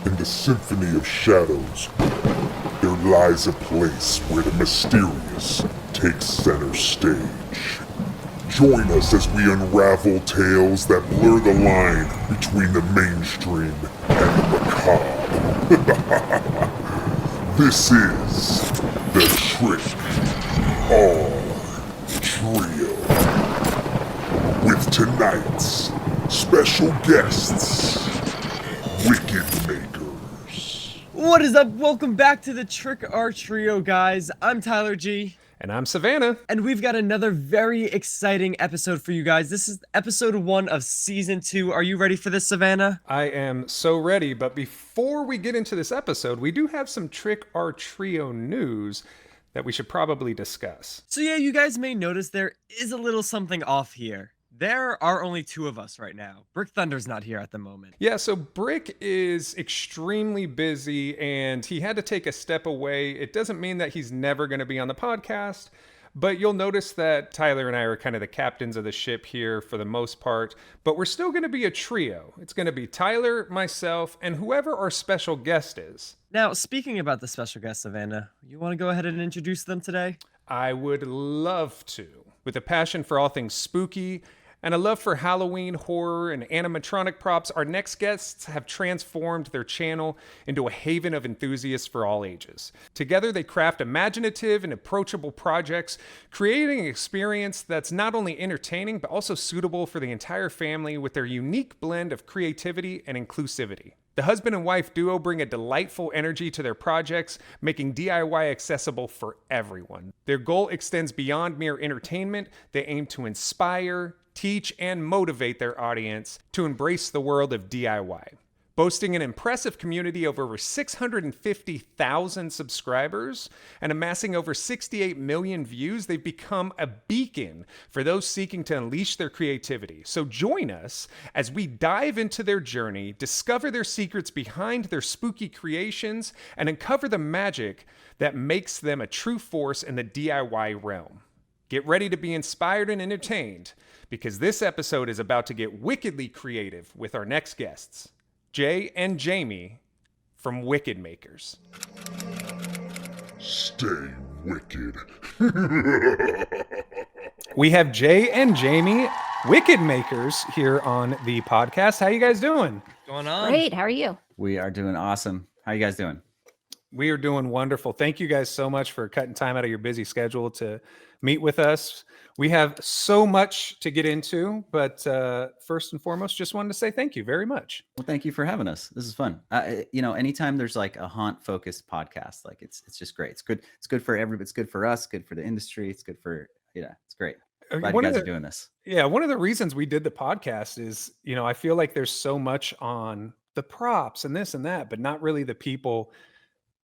In the symphony of shadows, there lies a place where the mysterious takes center stage. Join us as we unravel tales that blur the line between the mainstream and the macabre. This is the Trick or Trio. With tonight's special guests, Wicked Makers. What is up? Welcome back to the Trick or Trio, guys. I'm Tyler G. And I'm Savannah. And we've got another very exciting episode for you guys. This is episode 1 of season 2. Are you ready for this, Savannah? I am so ready, but before we get into this episode, we do have some Trick or Trio news that we should probably discuss. So yeah, you guys may notice there is a little something off here. There are only 2 of us right now. Brick Thunder's not here at the moment. Yeah, so Brick is extremely busy and he had to take a step away. It doesn't mean that he's never going to be on the podcast, but you'll notice that Tyler and I are kind of the captains of the ship here for the most part, but we're still going to be a trio. It's going to be Tyler, myself, and whoever our special guest is. Now, speaking about the special guest, Savannah, you want to go ahead and introduce them today? I would love to. With a passion for all things spooky, and a love for Halloween, horror, and animatronic props, our next guests have transformed their channel into a haven of enthusiasts for all ages. Together, they craft imaginative and approachable projects, creating an experience that's not only entertaining, but also suitable for the entire family with their unique blend of creativity and inclusivity. The husband and wife duo bring a delightful energy to their projects, making DIY accessible for everyone. Their goal extends beyond mere entertainment. They aim to inspire, teach, and motivate their audience to embrace the world of DIY. Boasting an impressive community of over 650,000 subscribers and amassing over 68 million views, they've become a beacon for those seeking to unleash their creativity. So join us as we dive into their journey, discover their secrets behind their spooky creations, and uncover the magic that makes them a true force in the DIY realm. Get ready to be inspired and entertained, because this episode is about to get wickedly creative with our next guests, Jay and Jamie from Wicked Makers. Stay wicked. We have Jay and Jamie, Wicked Makers, here on the podcast. How you guys doing? What's going on? Great. How are you? We are doing awesome. How you guys doing? We are doing wonderful. Thank you guys so much for cutting time out of your busy schedule to meet with us. We have so much to get into, but first and foremost, just wanted to say thank you very much. Well, thank you for having us. This is fun. Anytime there's like a haunt-focused podcast, like it's just great. It's good. It's good for everybody. It's good for us. Good for the industry. It's good for it's great. Glad you guys are doing this. Yeah, one of the reasons we did the podcast is, I feel like there's so much on the props and this and that, but not really the people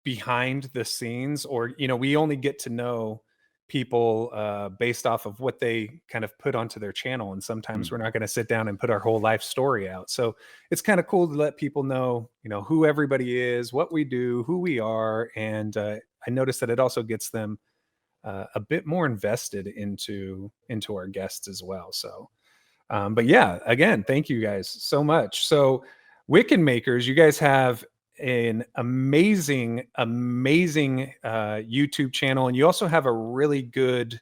behind the scenes, or we only get to know people based off of what they kind of put onto their channel, and sometimes we're not going to sit down and put our whole life story out. So it's kind of cool to let people know who everybody is, what we do, who we are, and I noticed that it also gets them a bit more invested into our guests as well. So but yeah, again, thank you guys so much. So Wicked Makers, you guys have an amazing YouTube channel, and you also have a really good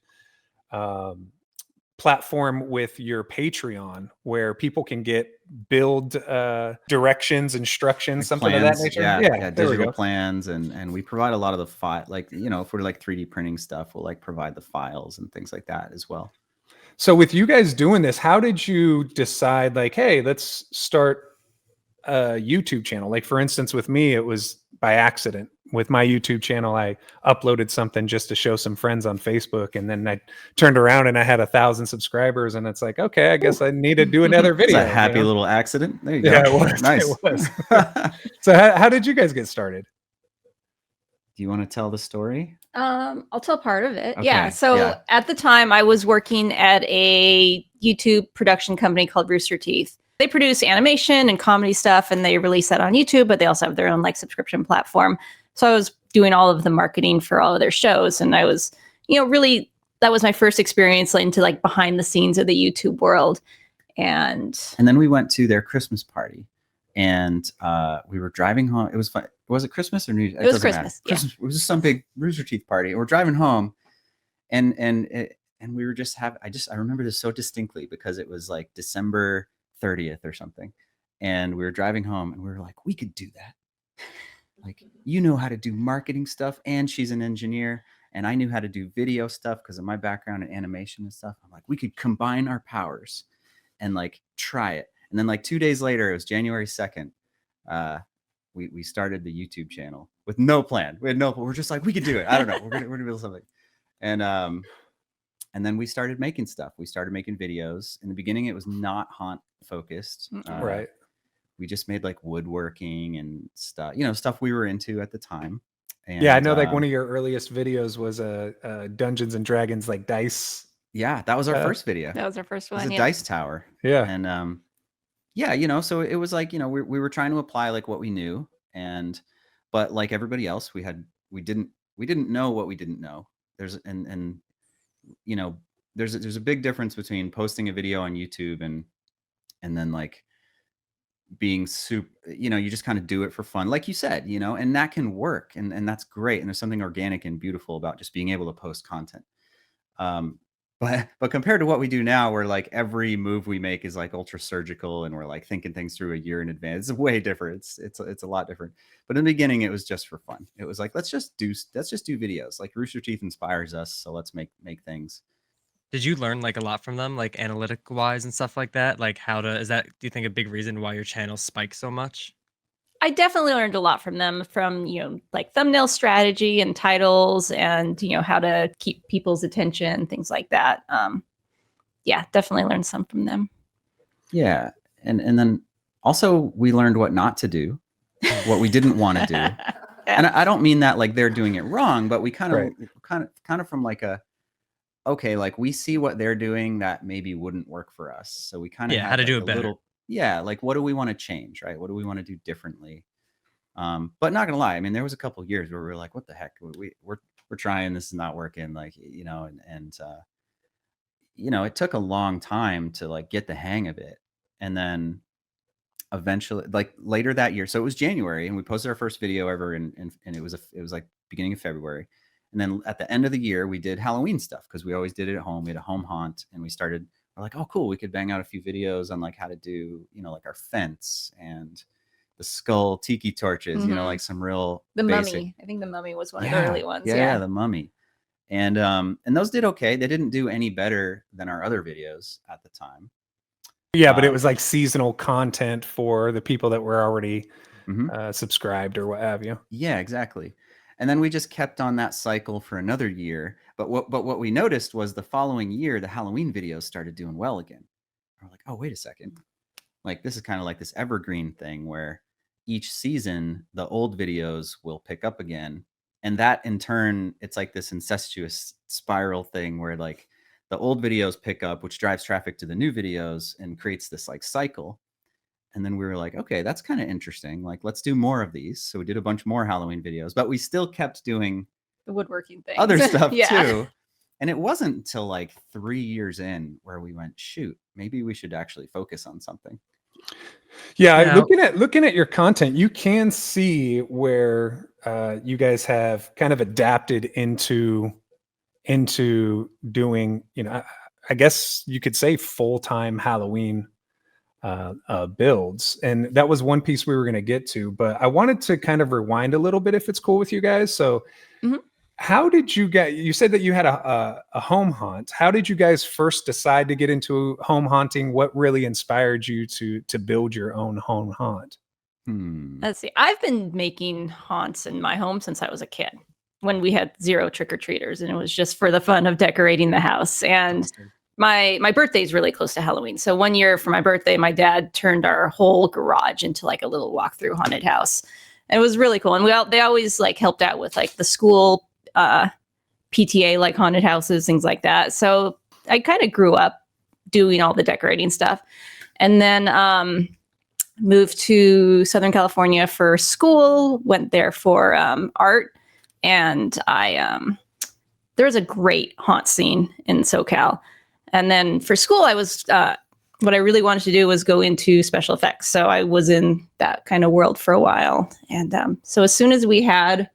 platform with your Patreon where people can get build directions, instructions, something plans, of that nature. Yeah, digital plans, and we provide a lot of the file, if we're like 3D printing stuff, we'll like provide the files and things like that as well. So with you guys doing this, how did you decide, like, hey, let's start a YouTube channel? Like, for instance, with me, it was by accident. With my YouTube channel, I uploaded something just to show some friends on Facebook, and then I turned around and I had 1,000 subscribers, and it's like, okay, I guess I need to do another video. It's a happy little accident. There you go. Yeah, it was. Nice. It was. So how did you guys get started? Do you want to tell the story? I'll tell part of it. Okay, Yeah. So yeah. at the time, I was working at a YouTube production company called Rooster Teeth. They produce animation and comedy stuff, and they release that on YouTube, but they also have their own subscription platform. So I was doing all of the marketing for all of their shows, and I was, really, that was my first experience into behind the scenes of the YouTube world. And then we went to their Christmas party, And we were driving home. It was fun. Was it Christmas or New Year's? It was doesn't matter. Christmas, yeah. Christmas. It was just some big Rooster Teeth party. And we're driving home, and we were just I remember this so distinctly because it was like December 30th or something, and we were driving home, and we were like, we could do that. Like, you know how to do marketing stuff, and she's an engineer, and I knew how to do video stuff because of my background in animation and stuff. I'm like, we could combine our powers and like try it. And then like 2 days later, it was January 2nd. We started the YouTube channel with no plan. We're just like, we could do it. I don't know. We're gonna build something. And then we started making stuff. We started making videos. In the beginning, it was not haunt focused. Right. We just made like woodworking and stuff, stuff we were into at the time. And, Yeah, I know. Like one of your earliest videos was a Dungeons and Dragons like dice. Yeah, that was our first video. That was our first It was one. a Yeah. dice tower. Yeah. And yeah, so it was like, we were trying to apply like what we knew, but like everybody else, we didn't know what we didn't know. There's a big difference between posting a video on YouTube and then like being super, you just kind of do it for fun, like you said, and that can work, and that's great. And there's something organic and beautiful about just being able to post content. But compared to what we do now, where like every move we make is like ultra surgical, and we're like thinking things through a year in advance, it's way different. It's a lot different. But in the beginning, it was just for fun. It was like, let's just do videos. Like Rooster Teeth inspires us, so let's make things. Did you learn like a lot from them, like analytic wise and stuff like that? Like is that, do you think, a big reason why your channel spikes so much? I definitely learned a lot from them, from, like thumbnail strategy and titles and, how to keep people's attention, things like that. Yeah, definitely learned some from them. Yeah. And then also we learned what not to do, what we didn't want to do. Yeah. And I don't mean that like they're doing it wrong, but we kind Right. of from like okay, like we see what they're doing that maybe wouldn't work for us. So we kind of Yeah, how to do it a better. like what do we want to change, right? What do we want to do differently? But not gonna lie, I mean, there was a couple of years where we were like, what the heck? We're trying, this is not working, like, and it took a long time to like get the hang of it. And then eventually, like later that year, so it was January, and we posted our first video ever, and it was like beginning of February. And then at the end of the year, we did Halloween stuff because we always did it at home. We had a home haunt, and we're like, oh, cool, we could bang out a few videos on like how to do, like our fence and the skull tiki torches, like some real The basic. Mummy. I think the Mummy was one of the early ones. Yeah, the Mummy. And those did okay. They didn't do any better than our other videos at the time. Yeah, but it was like seasonal content for the people that were already subscribed or what have you. Yeah, exactly. And then we just kept on that cycle for another year. But what we noticed was the following year, the Halloween videos started doing well again. We're like, oh, wait a second. Like, this is kind of like this evergreen thing where each season, the old videos will pick up again. And that in turn, it's like this incestuous spiral thing where like the old videos pick up, which drives traffic to the new videos and creates this like cycle. And then we were like, okay, that's kind of interesting. Like, let's do more of these. So we did a bunch more Halloween videos, but we still kept doing The woodworking thing. other stuff Yeah. too. And it wasn't until like 3 years in where we went, shoot, maybe we should actually focus on something. Yeah, Now- looking at your content, you can see where you guys have kind of adapted into doing, I guess you could say full-time Halloween builds. And that was one piece we were going to get to, but I wanted to kind of rewind a little bit if it's cool with you guys. So how did you said that you had a home haunt. How did you guys first decide to get into home haunting? What really inspired you to build your own home haunt? Let's see. I've been making haunts in my home since I was a kid, when we had 0 trick-or-treaters, and it was just for the fun of decorating the house. And my birthday is really close to Halloween. So one year for my birthday, my dad turned our whole garage into like a little walkthrough haunted house. And it was really cool. And they always like helped out with like the school PTA, like haunted houses, things like that. So I kind of grew up doing all the decorating stuff. And then moved to Southern California for school, went there for art. And there was a great haunt scene in SoCal. And then for school, I was what I really wanted to do was go into special effects. So I was in that kind of world for a while. And so as soon as we had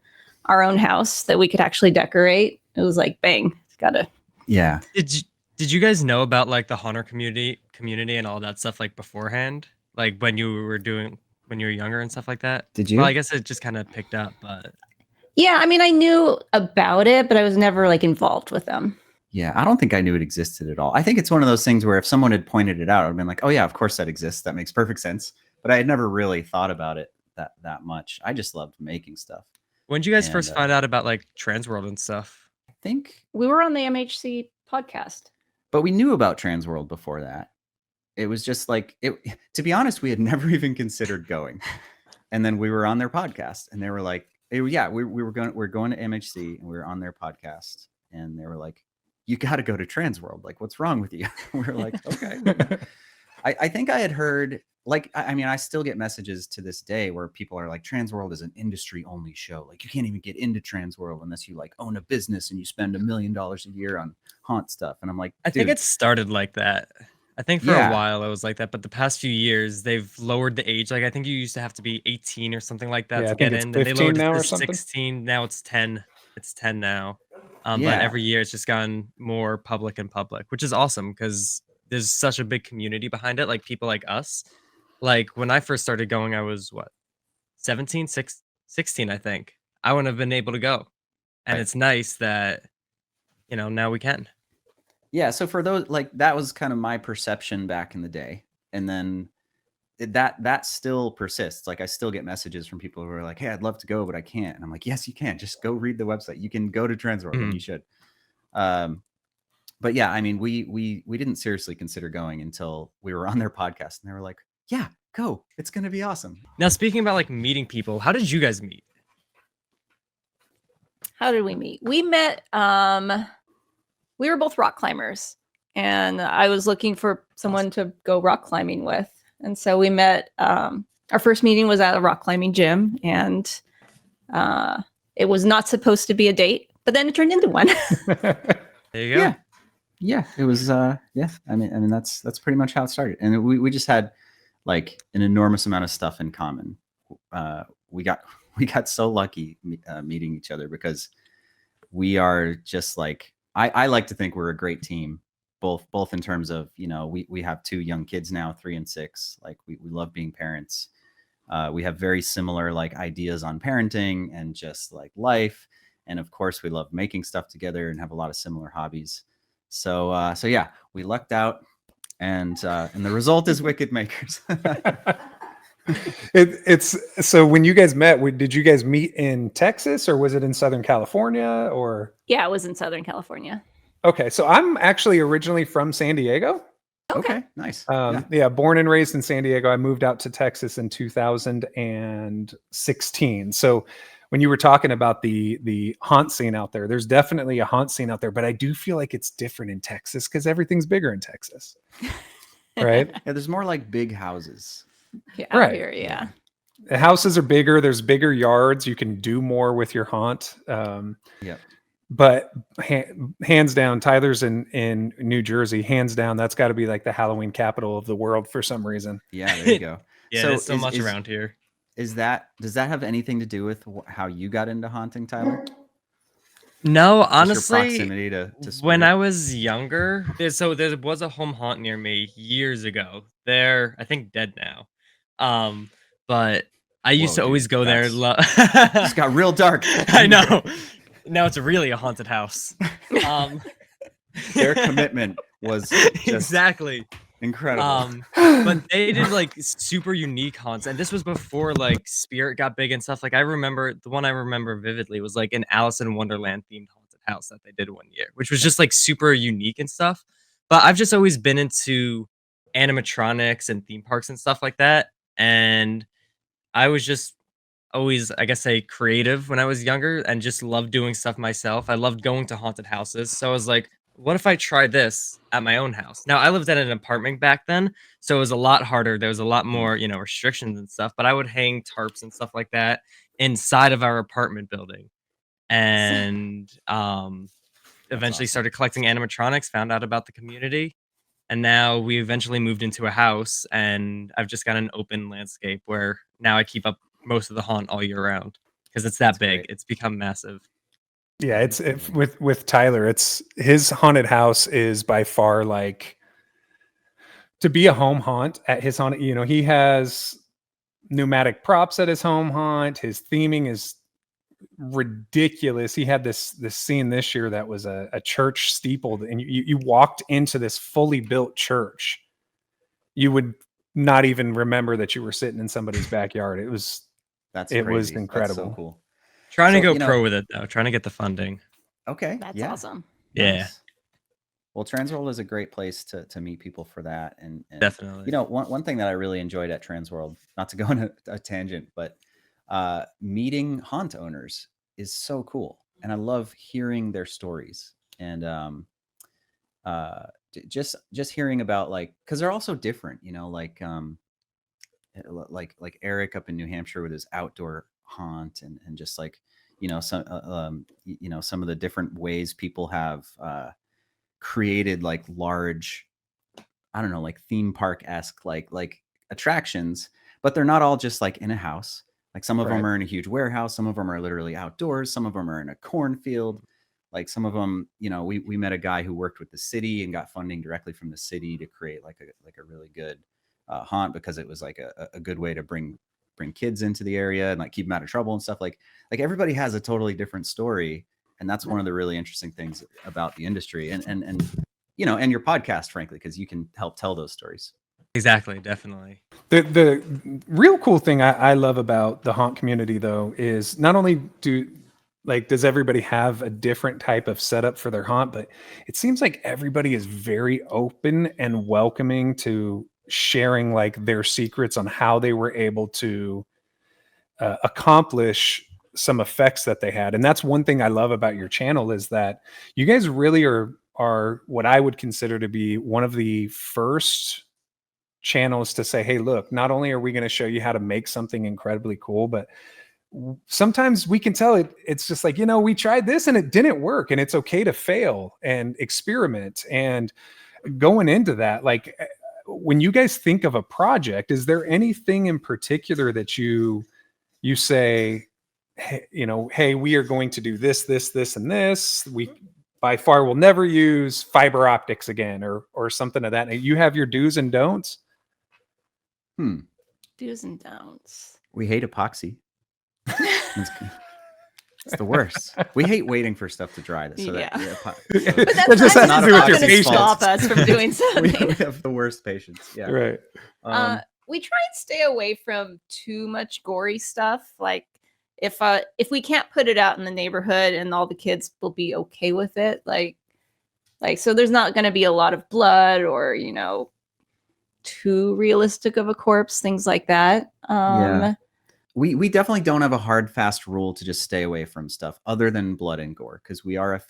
our own house that we could actually decorate, it was like, bang, gotta. Yeah. Did you guys know about like the Haunter community and all that stuff like beforehand? Like when you were younger and stuff like that? Did you? Well, I guess it just kind of picked up, but Yeah, I mean, I knew about it, but I was never like involved with them. Yeah, I don't think I knew it existed at all. I think it's one of those things where if someone had pointed it out, I'd been like, "Oh yeah, of course that exists. That makes perfect sense." But I had never really thought about it that much. I just loved making stuff. when did you guys And, first find out about like Transworld and stuff? I think, We were on the MHC podcast. but we knew about Transworld before that. It was just like it. To be honest, we had never even considered going, and then we were on their podcast, and they were like, "Yeah, we're going to MHC, and we were on their podcast, and they were like, you got to go to Transworld. Like, what's wrong with you?" We were like, okay. I think I had heard, like, I mean, I still get messages to this day where people are like, Transworld is an industry only show. Like, you can't even get into Transworld unless you like own a business and you spend $1 million a year on haunt stuff. And I'm like, I think dude, it started like that. I think for Yeah. a while it was like that, but the past few years they've lowered the age. Like I think you used to have to be 18 or something like that Yeah, I to think get it's in. Then they 15 lowered it now to or something. 16. Now it's 10. It's 10 now. But Yeah. every year it's just gotten more public, which is awesome because there's such a big community behind it. Like people like us. Like when I first started going, I was what 17, 16, I think. I wouldn't have been able to go. And Right. it's nice that now we can. Yeah, so for those, like, that was kind of my perception back in the day, and then that still persists. Like, I still get messages from people who are like, "Hey, I'd love to go, but I can't." And I'm like, "Yes, you can. Just go read the website. You can go to Transworld, and you should." But yeah, I mean, we didn't seriously consider going until we were on their podcast, and they were like, "Yeah, go. It's gonna be awesome." Now speaking about like meeting people, how did you guys meet? How did we meet? We met. We were both rock climbers, and I was looking for someone to go rock climbing with, and so we met. Our first meeting was at a rock climbing gym, and it was not supposed to be a date, but then it turned into one. There you go. Yeah. Yeah, it was. Yeah, I mean, that's pretty much how it started, and we just had like an enormous amount of stuff in common. We got so lucky meeting each other because we are just like, I like to think we're a great team, both in terms of, we have 2 young kids now, 3 and 6. Like we love being parents. We have very similar like ideas on parenting and just like life, and of course we love making stuff together and have a lot of similar hobbies. So yeah, we lucked out, and the result is Wicked Makers. It's so when you guys met, did you guys meet in Texas or was it in Southern California or? Yeah, it was in Southern California. Okay, so I'm actually originally from San Diego. Okay, nice. Yeah, born and raised in San Diego. I moved out to Texas in 2016. So when you were talking about the haunt scene out there, there's definitely a haunt scene out there, but I do feel like it's different in Texas because everything's bigger in Texas. Right? Yeah, there's more like big houses. Yeah, Right. out here, yeah. The houses are bigger. There's bigger yards. You can do more with your haunt. Yep. But hands down, Tyler's in New Jersey. Hands down, that's got to be like the Halloween capital of the world for some reason. Yeah, there you go. Yeah, So there's so is- much is- around here. Does that have anything to do with how you got into haunting, Tyler? No, Just your honestly, proximity to when spirit? I was younger, there was a home haunt near me years ago. They're I think dead now. But I used Whoa, to always dude, go there. It's got real dark. I know. Now it's really a haunted house. Their commitment was just Exactly. incredible. But they did like super unique haunts, and this was before like Spirit got big and stuff. Like I remember the one I remember vividly was like an Alice in Wonderland themed haunted house that they did one year, which was just like super unique and stuff. But I've just always been into animatronics and theme parks and stuff like that, and I was just always, I guess, say creative when I was younger and just loved doing stuff myself. I loved going to haunted houses. So I was like, what if I try this at my own house? Now, I lived at an apartment back then, so it was a lot harder. There was a lot more, restrictions and stuff, but I would hang tarps and stuff like that inside of our apartment building. And eventually awesome. started collecting animatronics, found out about the community, And now we eventually moved into a house, and I've just got an open landscape where now I keep up most of the haunt all year round because it's that That's big. great. It's become massive. Yeah, with Tyler, it's his haunted house is by far like to be a home haunt at his haunt. You know, he has pneumatic props at his home haunt. His theming is ridiculous. He had this scene this year that was a church steepled, and you walked into this fully built church. You would not even remember that you were sitting in somebody's backyard. It was That's it was crazy. That's incredible. so cool. Trying to So, go you know- pro with it though. Trying to get the funding. Okay. That's yeah. awesome. Yeah. Nice. Well, Transworld is a great place to meet people for that. And Definitely. you know, one thing that I really enjoyed at Transworld, not to go on a tangent, but meeting haunt owners is so cool. And I love hearing their stories. And just hearing about, like, because they're also different, you know, like Eric up in New Hampshire with his outdoor haunt, and just like, you know, some of the different ways people have created like large, I don't know, like theme park-esque like attractions, but they're not all just like in a house. Like some of them Right. are in a huge warehouse, some of them are literally outdoors, some of them are in a cornfield. Like some of them, you know, we met a guy who worked with the city and got funding directly from the city to create like a really good haunt, because it was like a good way to bring kids into the area and like keep them out of trouble and stuff. Like everybody has a totally different story, and that's one of the really interesting things about the industry, and you know, and your podcast, frankly, because you can help tell those stories. Exactly. Definitely. The real cool thing I love about the haunt community though is not only does everybody have a different type of setup for their haunt, but it seems like everybody is very open and welcoming to sharing like their secrets on how they were able to accomplish some effects that they had. And that's one thing I love about your channel, is that you guys really are what I would consider to be one of the first channels to say, hey, look, not only are we going to show you how to make something incredibly cool, but sometimes we can tell it's just like, you know, we tried this and it didn't work, and it's okay to fail and experiment. And going into that, like, when you guys think of a project, is there anything in particular that you say, hey, you know, hey, we are going to do this, and this. We by far will never use fiber optics again, or something of that. You have your do's and don'ts. Do's and don'ts. We hate epoxy. It's the worst. We hate waiting for stuff to dry. So Yeah. that But That that's just not has to do with your going to patience. stop us from doing we something. have the worst patience. Yeah. Right. We try and stay away from too much gory stuff. Like if we can't put it out in the neighborhood and all the kids will be okay with it, like so there's not going to be a lot of blood or, you know, too realistic of a corpse, things like that. Yeah. We definitely don't have a hard, fast rule to just stay away from stuff other than blood and gore, because we are a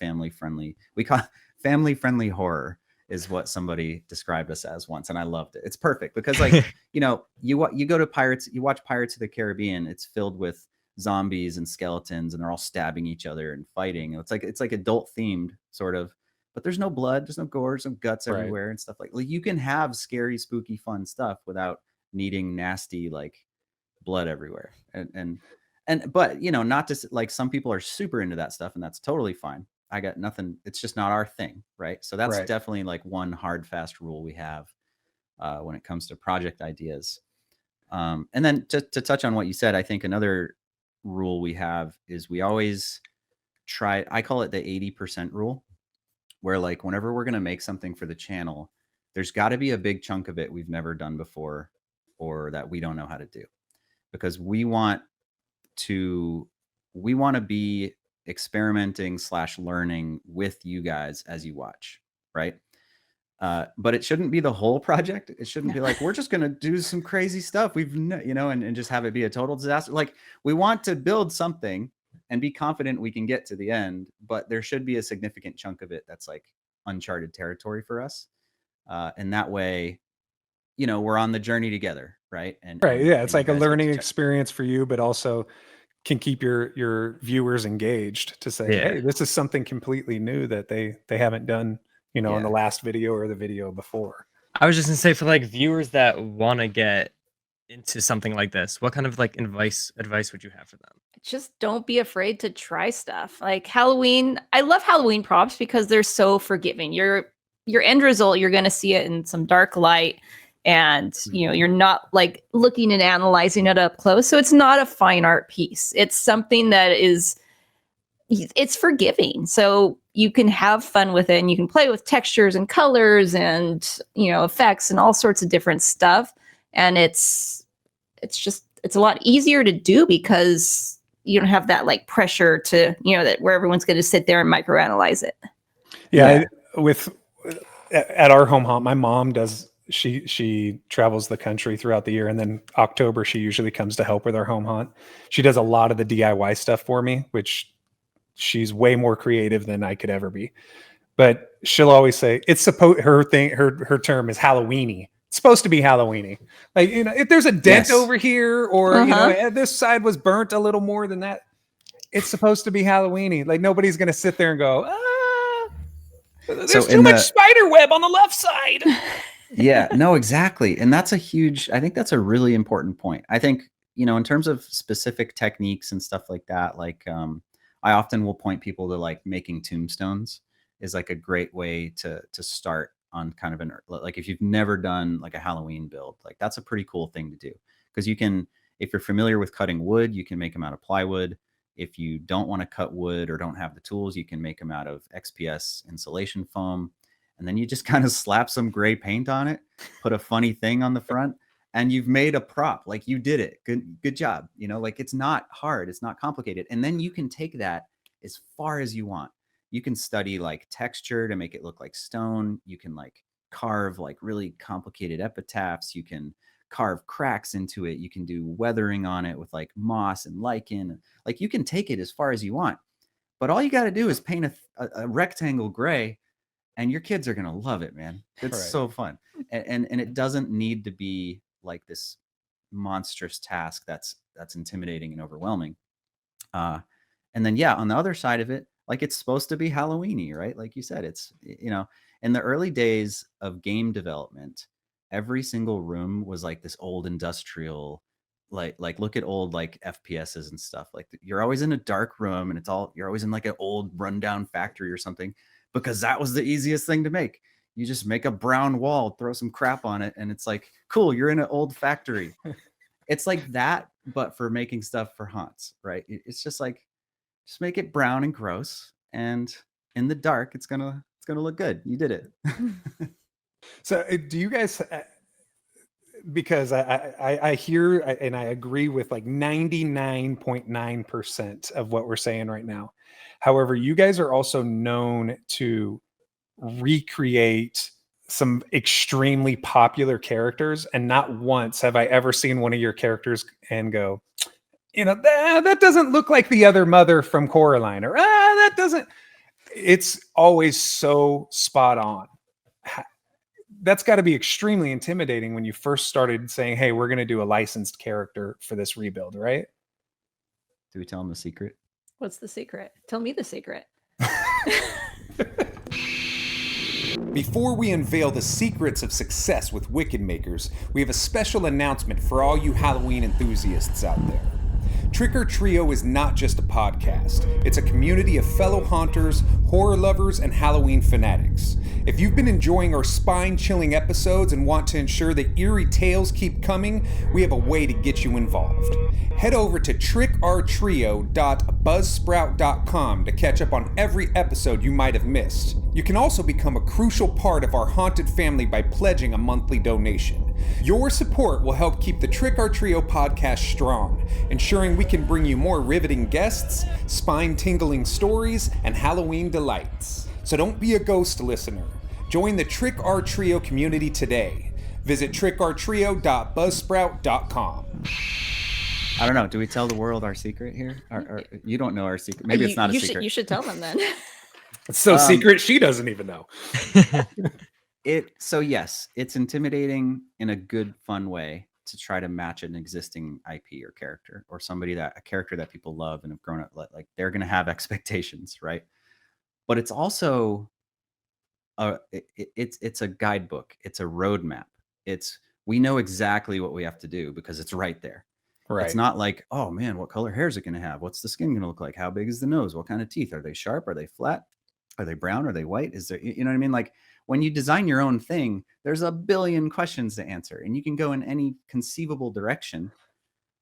we call family friendly horror is what somebody described us as once, and I loved it. It's perfect because, like, you know, you go to you watch Pirates of the Caribbean, it's filled with zombies and skeletons, and they're all stabbing each other and fighting. It's like adult themed sort of, but there's no blood, there's no gore, there's no guts Right. everywhere and stuff like you can have scary, spooky, fun stuff without needing nasty like blood everywhere. And but, you know, not just like, some people are super into that stuff, and that's totally fine. I got nothing. It's just not our thing, right? So that's Right. definitely like one hard, fast rule we have when it comes to project ideas. And then to touch on what you said, I think another rule we have is we always try. I call it the 80% rule, where like whenever we're gonna make something for the channel, there's got to be a big chunk of it we've never done before, or that we don't know how to do, because we want to be experimenting / learning with you guys as you watch, right? But it shouldn't be the whole project. It shouldn't be like, we're just going to do some crazy stuff you know, and just have it be a total disaster. Like, we want to build something and be confident we can get to the end, but there should be a significant chunk of it that's like uncharted territory for us. And that way, you know, we're on the journey together, right? Right. Yeah. It's and like you a guys get to learning check- experience for you, but also can keep your viewers engaged to say, Yeah. hey, this is something completely new that they haven't done, you know, in the Yeah. last video or the video before. I was just gonna say for like viewers that want to get into something like this, what kind of like advice would you have for them? Just don't be afraid to try stuff. Like Halloween, I love Halloween props because they're so forgiving. Your end result, you're going to see it in some dark light, and you're not like looking and analyzing it up close. So it's not a fine art piece. It's something that it's forgiving. So you can have fun with it, and you can play with textures and colors and effects and all sorts of different stuff. And it's a lot easier to do because you don't have that like pressure to that where everyone's going to sit there and microanalyze it. Yeah. With at our home haunt, my mom does. She travels the country throughout the year, and then October she usually comes to help with our home haunt. She does a lot of the DIY stuff for me, which she's way more creative than I could ever be. But she'll always say it's supposed her term is Halloweeny. It's supposed to be Halloweeny. Like, if there's a dent over here, or this side was burnt a little more than that, it's supposed to be Halloweeny. Like, nobody's gonna sit there and go, there's too much spider web on the left side. Yeah, no, exactly. And I think that's a really important point. I think, in terms of specific techniques and stuff like that, like I often will point people to like making tombstones is like a great way to start on kind of like if you've never done like a Halloween build, like that's a pretty cool thing to do, because if you're familiar with cutting wood, you can make them out of plywood. If you don't want to cut wood or don't have the tools, you can make them out of XPS insulation foam. And then you just kind of slap some gray paint on it, put a funny thing on the front, and you've made a prop. Like, you did it. Good job. Like, it's not hard. It's not complicated. And then you can take that as far as you want. You can study like texture to make it look like stone. You can like carve like really complicated epitaphs. You can carve cracks into it. You can do weathering on it with like moss and lichen. Like, you can take it as far as you want. But all you got to do is paint a rectangle gray, and your kids are going to love it, man. It's so fun. And it doesn't need to be like this monstrous task that's intimidating and overwhelming. And then, on the other side of it, like, it's supposed to be Halloweeny, right? Like you said, it's, in the early days of game development, every single room was like this old industrial, like look at old like FPSs and stuff. Like, you're always in a dark room, and you're always in like an old rundown factory or something, because that was the easiest thing to make. You just make a brown wall, throw some crap on it, and it's like, cool, you're in an old factory. It's like that, but for making stuff for haunts, right? It's just like, just make it brown and gross, and in the dark, it's gonna look good. You did it. So do you guys, because I hear and I agree with like 99.9% of what we're saying right now. However, you guys are also known to recreate some extremely popular characters, and not once have I ever seen one of your characters and go, that doesn't look like the other mother from Coraline, or that doesn't. It's always so spot on. That's got to be extremely intimidating when you first started saying, hey, we're going to do a licensed character for this rebuild, right? Do we tell them the secret? What's the secret? Tell me the secret. Before we unveil the secrets of success with Wicked Makers, we have a special announcement for all you Halloween enthusiasts out there. Trick or Trio is not just a podcast. It's a community of fellow haunters, horror lovers, and Halloween fanatics. If you've been enjoying our spine-chilling episodes and want to ensure that eerie tales keep coming, we have a way to get you involved. Head over to trickourtrio.buzzsprout.com to catch up on every episode you might have missed. You can also become a crucial part of our haunted family by pledging a monthly donation. Your support will help keep the Trick or Trio podcast strong, ensuring we can bring you more riveting guests, spine-tingling stories, and Halloween delights. So don't be a ghost listener. Join the Trick or Trio community today. Visit trickortrio.buzzsprout.com. I don't know. Do we tell the world our secret here? Or you don't know our secret. Maybe it's not a secret. You should tell them then. It's so secret she doesn't even know. So yes, it's intimidating in a good, fun way to try to match an existing IP or character, or a character that people love and have grown up like they're going to have expectations, right? But it's also it's a guidebook. It's a roadmap. We know exactly what we have to do because it's right there. Right. It's not like, oh man, what color hair is it going to have? What's the skin going to look like? How big is the nose? What kind of teeth? Are they sharp? Are they flat? Are they brown? Are they white? Is there, you know what I mean? Like when you design your own thing, there's a billion questions to answer and you can go in any conceivable direction.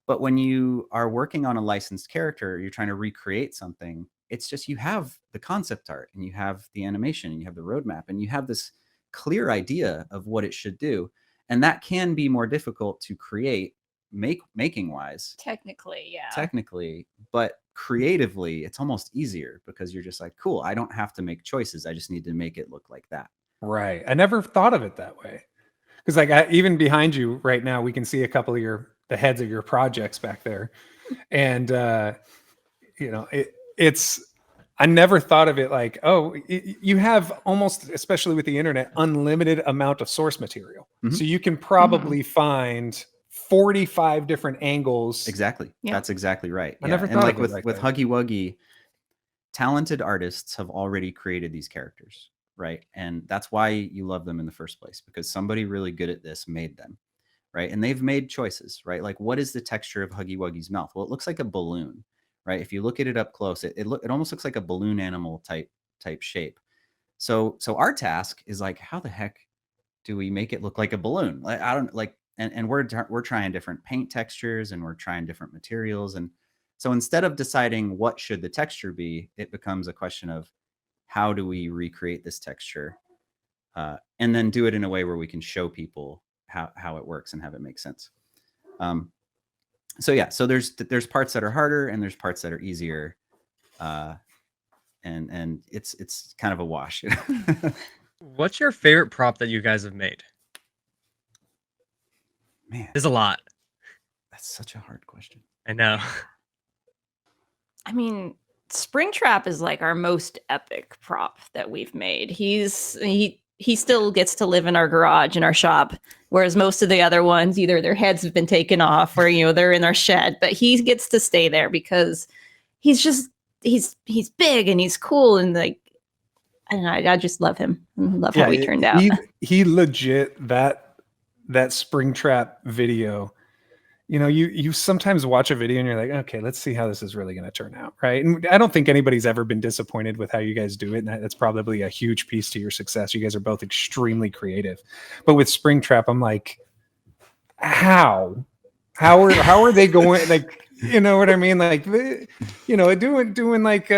But when you are working on a licensed character, you're trying to recreate something. It's just, you have the concept art and you have the animation and you have the roadmap and you have this clear idea of what it should do. And that can be more difficult to create making wise. Technically, yeah. Technically, but creatively, it's almost easier because you're just like, cool, I don't have to make choices. I just need to make it look like that. Right. I never thought of it that way. Because like even behind you right now, we can see a couple of the heads of your projects back there. And, you know, it's, I never thought of it like, oh, you have almost, especially with the internet, unlimited amount of source material. Mhm. So you can probably find 45 different angles. Exactly. Yeah. That's exactly right. I never And thought like of it like with that. Huggy Wuggy, talented artists have already created these characters, right? And that's why you love them in the first place, because somebody really good at this made them, right? And they've made choices, right? Like, what is the texture of Huggy Wuggy's mouth? Well, it looks like a balloon, right? If you look at it up close, it almost looks like a balloon animal type shape. So our task is like, how the heck do we make it look like a balloon? Like, I don't like, and we're trying different paint textures and we're trying different materials. And so instead of deciding what should the texture be, it becomes a question of how do we recreate this texture, and then do it in a way where we can show people how it works and have it make sense. So yeah, so there's parts that are harder and there's parts that are easier, and it's kind of a wash. What's your favorite prop that you guys have made? Man, There's a lot. that's such a hard question. I know. I mean, Springtrap is like our most epic prop that we've made. He still gets to live in our garage, in our shop, whereas most of the other ones, either their heads have been taken off or, you know, they're in our shed. But he gets to stay there because he's big and he's cool, and like, I don't know, I just love him. I love how he turned out. He legit, that Springtrap video, you know, you sometimes watch a video and you're like, okay, let's see how this is really going to turn out, right? And I don't think anybody's ever been disappointed with how you guys do it, and that's probably a huge piece to your success. You guys are both extremely creative. But with Springtrap, I'm like, how are they going, like, you know what I mean? Like, you know, doing like you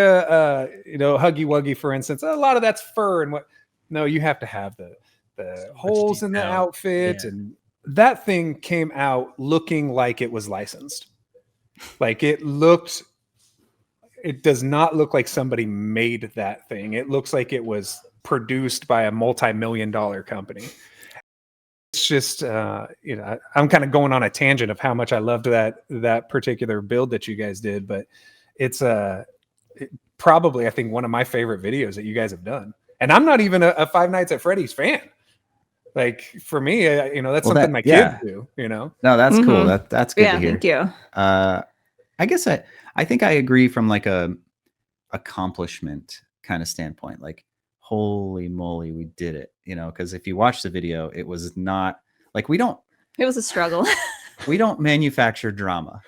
know, Huggy Wuggy, for instance, a lot of that's fur and what. No, you have to have the holes in the detail. outfit, Yeah. and that thing came out looking like it was licensed. Like it does not look like somebody made that thing. It looks like it was produced by a multi-million-dollar company. It's just, you know, I'm kind of going on a tangent of how much I loved that particular build that you guys did, but it's probably, I think, one of my favorite videos that you guys have done. And I'm not even a Five Nights at Freddy's fan. Like for me, you know, that's something my kids do. You know, no, that's cool. That's good to hear. Thank you. I guess I think I agree from like a accomplishment kind of standpoint. Like, holy moly, we did it, you know, because if you watch the video, it was not like It was a struggle. we don't manufacture drama.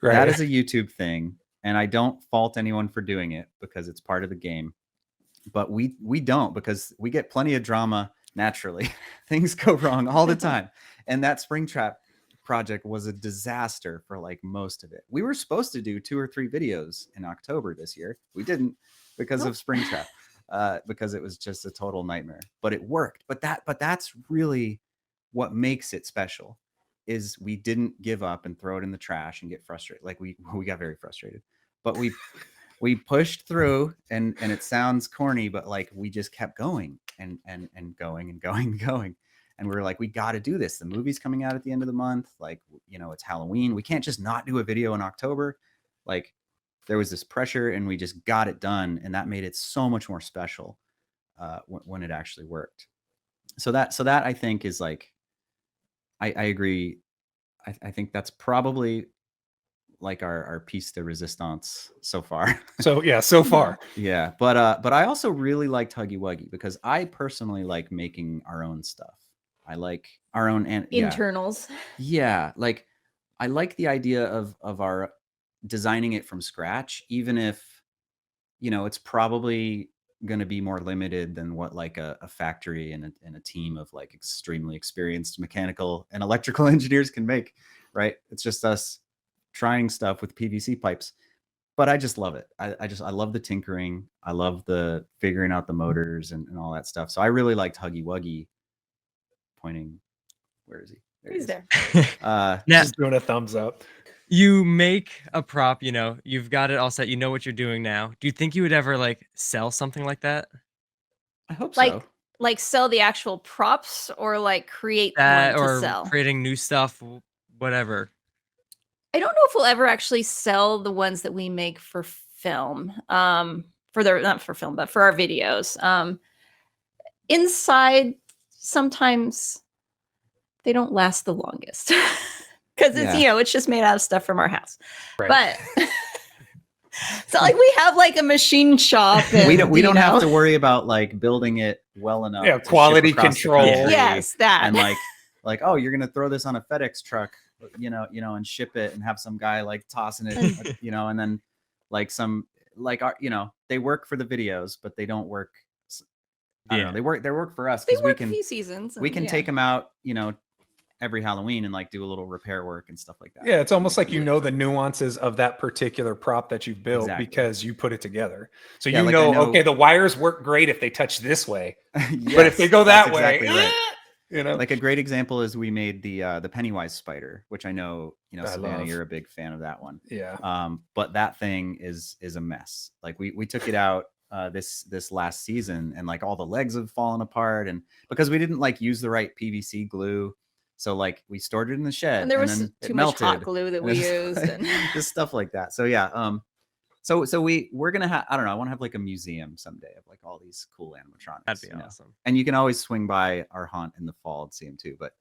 right? That is a YouTube thing, and I don't fault anyone for doing it because it's part of the game. But we don't, because we get plenty of drama naturally. Things go wrong all the time. And that Springtrap project was a disaster for like most of it. We were supposed to do 2 or 3 videos in October this year. We didn't because of Springtrap, because it was just a total nightmare. But it worked. But that's really what makes it special, is we didn't give up and throw it in the trash and get frustrated. Like we got very frustrated, but we pushed through, and it sounds corny, but like we just kept going and going and going and going. And we were like, we got to do this. The movie's coming out at the end of the month. Like, you know, it's Halloween. We can't just not do a video in October. Like, there was this pressure, and we just got it done. And that made it so much more special when it actually worked. So that I think is like, I agree. I think that's probably like our piece de resistance so far. So yeah, so far. Yeah, but I also really liked Huggy Wuggy because I personally like making our own stuff. I like our own Internals. yeah, like I like the idea of our designing it from scratch, even if it's probably going to be more limited than what like a factory and a team of like extremely experienced mechanical and electrical engineers can make, right? It's just us trying stuff with PVC pipes. But I just love it. I love the tinkering. I love the figuring out the motors and all that stuff. So I really liked Huggy Wuggy. Pointing, where is he? There he He's is. there. Now, Just doing a thumbs up. you make a prop, you've got it all set, you know what you're doing now. Do you think you would ever like sell something like that? I hope Like so. like sell the actual props or like create That one to or sell? creating new stuff, whatever. I don't know if we'll ever actually sell the ones that we make for film. For their not for film, but for our videos. Inside, sometimes they don't last the longest because it's Yeah. it's just made out of stuff from our house. Right. But so like we have like a machine shop. And, We don't have to worry about like building it well enough. Yeah, to ship quality across the control. country Yes, that. and like oh, you're gonna throw this on a FedEx truck, and ship it and have some guy like tossing it, and then like some like our they work for the videos, but they don't work. I don't know. They work for us They because we work a can few seasons. we and can yeah. take them out, every Halloween and like do a little repair work and stuff like that. Yeah, it's almost like the nuances of that particular prop that you've built Exactly. because you put it together. So Yeah, like I know- okay, the wires work great if they touch this way, Yes, but if they go that that's way, exactly right. Like Like a great example is we made the Pennywise spider, which I know I Savannah, love. you're a big fan of that one. yeah, But that thing is a mess. Like we took it out this last season, and like all the legs have fallen apart, and because we didn't like use the right PVC glue, so like we stored it in the shed, And there was then too it much hot melted, glue that and we it's used. like- And just stuff like that. So yeah, so we're gonna have, I don't know, I want to have like a museum someday of like all these cool animatronics. That'd be awesome. And you can always swing by our haunt in the fall and see them too. But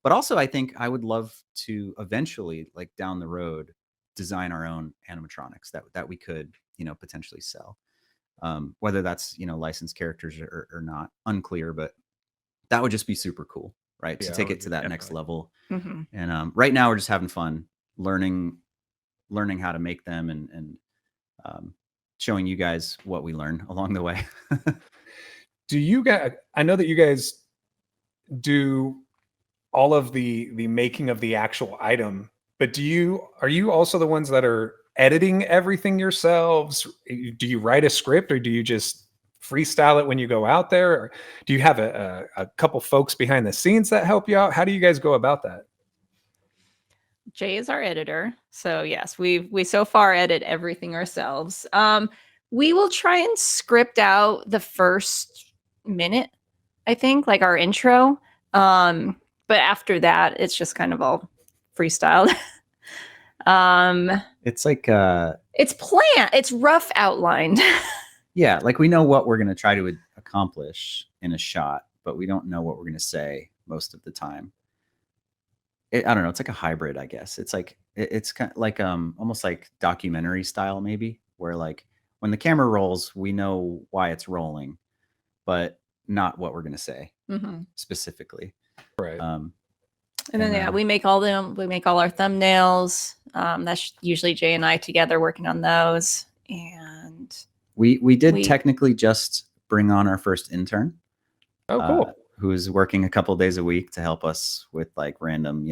also I think I would love to eventually, like down the road, design our own animatronics that we could, potentially sell. Whether that's, licensed characters or not, unclear, but that would just be super cool, right? Yeah, To it take would it to be, that next definitely. level. Mhm. And right now we're just having fun learning how to make them and showing you guys what we learn along the way. do you guys? I know that you guys do all of the making of the actual item, but are you also the ones that are editing everything yourselves? Do you write a script, or do you just freestyle it when you go out there, or do you have a couple folks behind the scenes that help you out? How do you guys go about that? Jay is our editor. So yes, we so far edit everything ourselves. We will try and script out the first minute, I think, like our intro. But after that, it's just kind of all freestyle. It's like It's planned. It's rough outlined. yeah, like we know what we're going to try to accomplish in a shot, but we don't know what we're going to say most of the time. I don't know. It's like a hybrid, I guess. It's like it's kind of like almost like documentary style, maybe, where like when the camera rolls, we know why it's rolling, but not what we're going to say Mhm. specifically. Right. Um, And then And, we make all our thumbnails. That's usually Jay and I together working on those. And we did We- technically just bring on our first intern. Oh, cool. Who's working a couple days a week to help us with like random,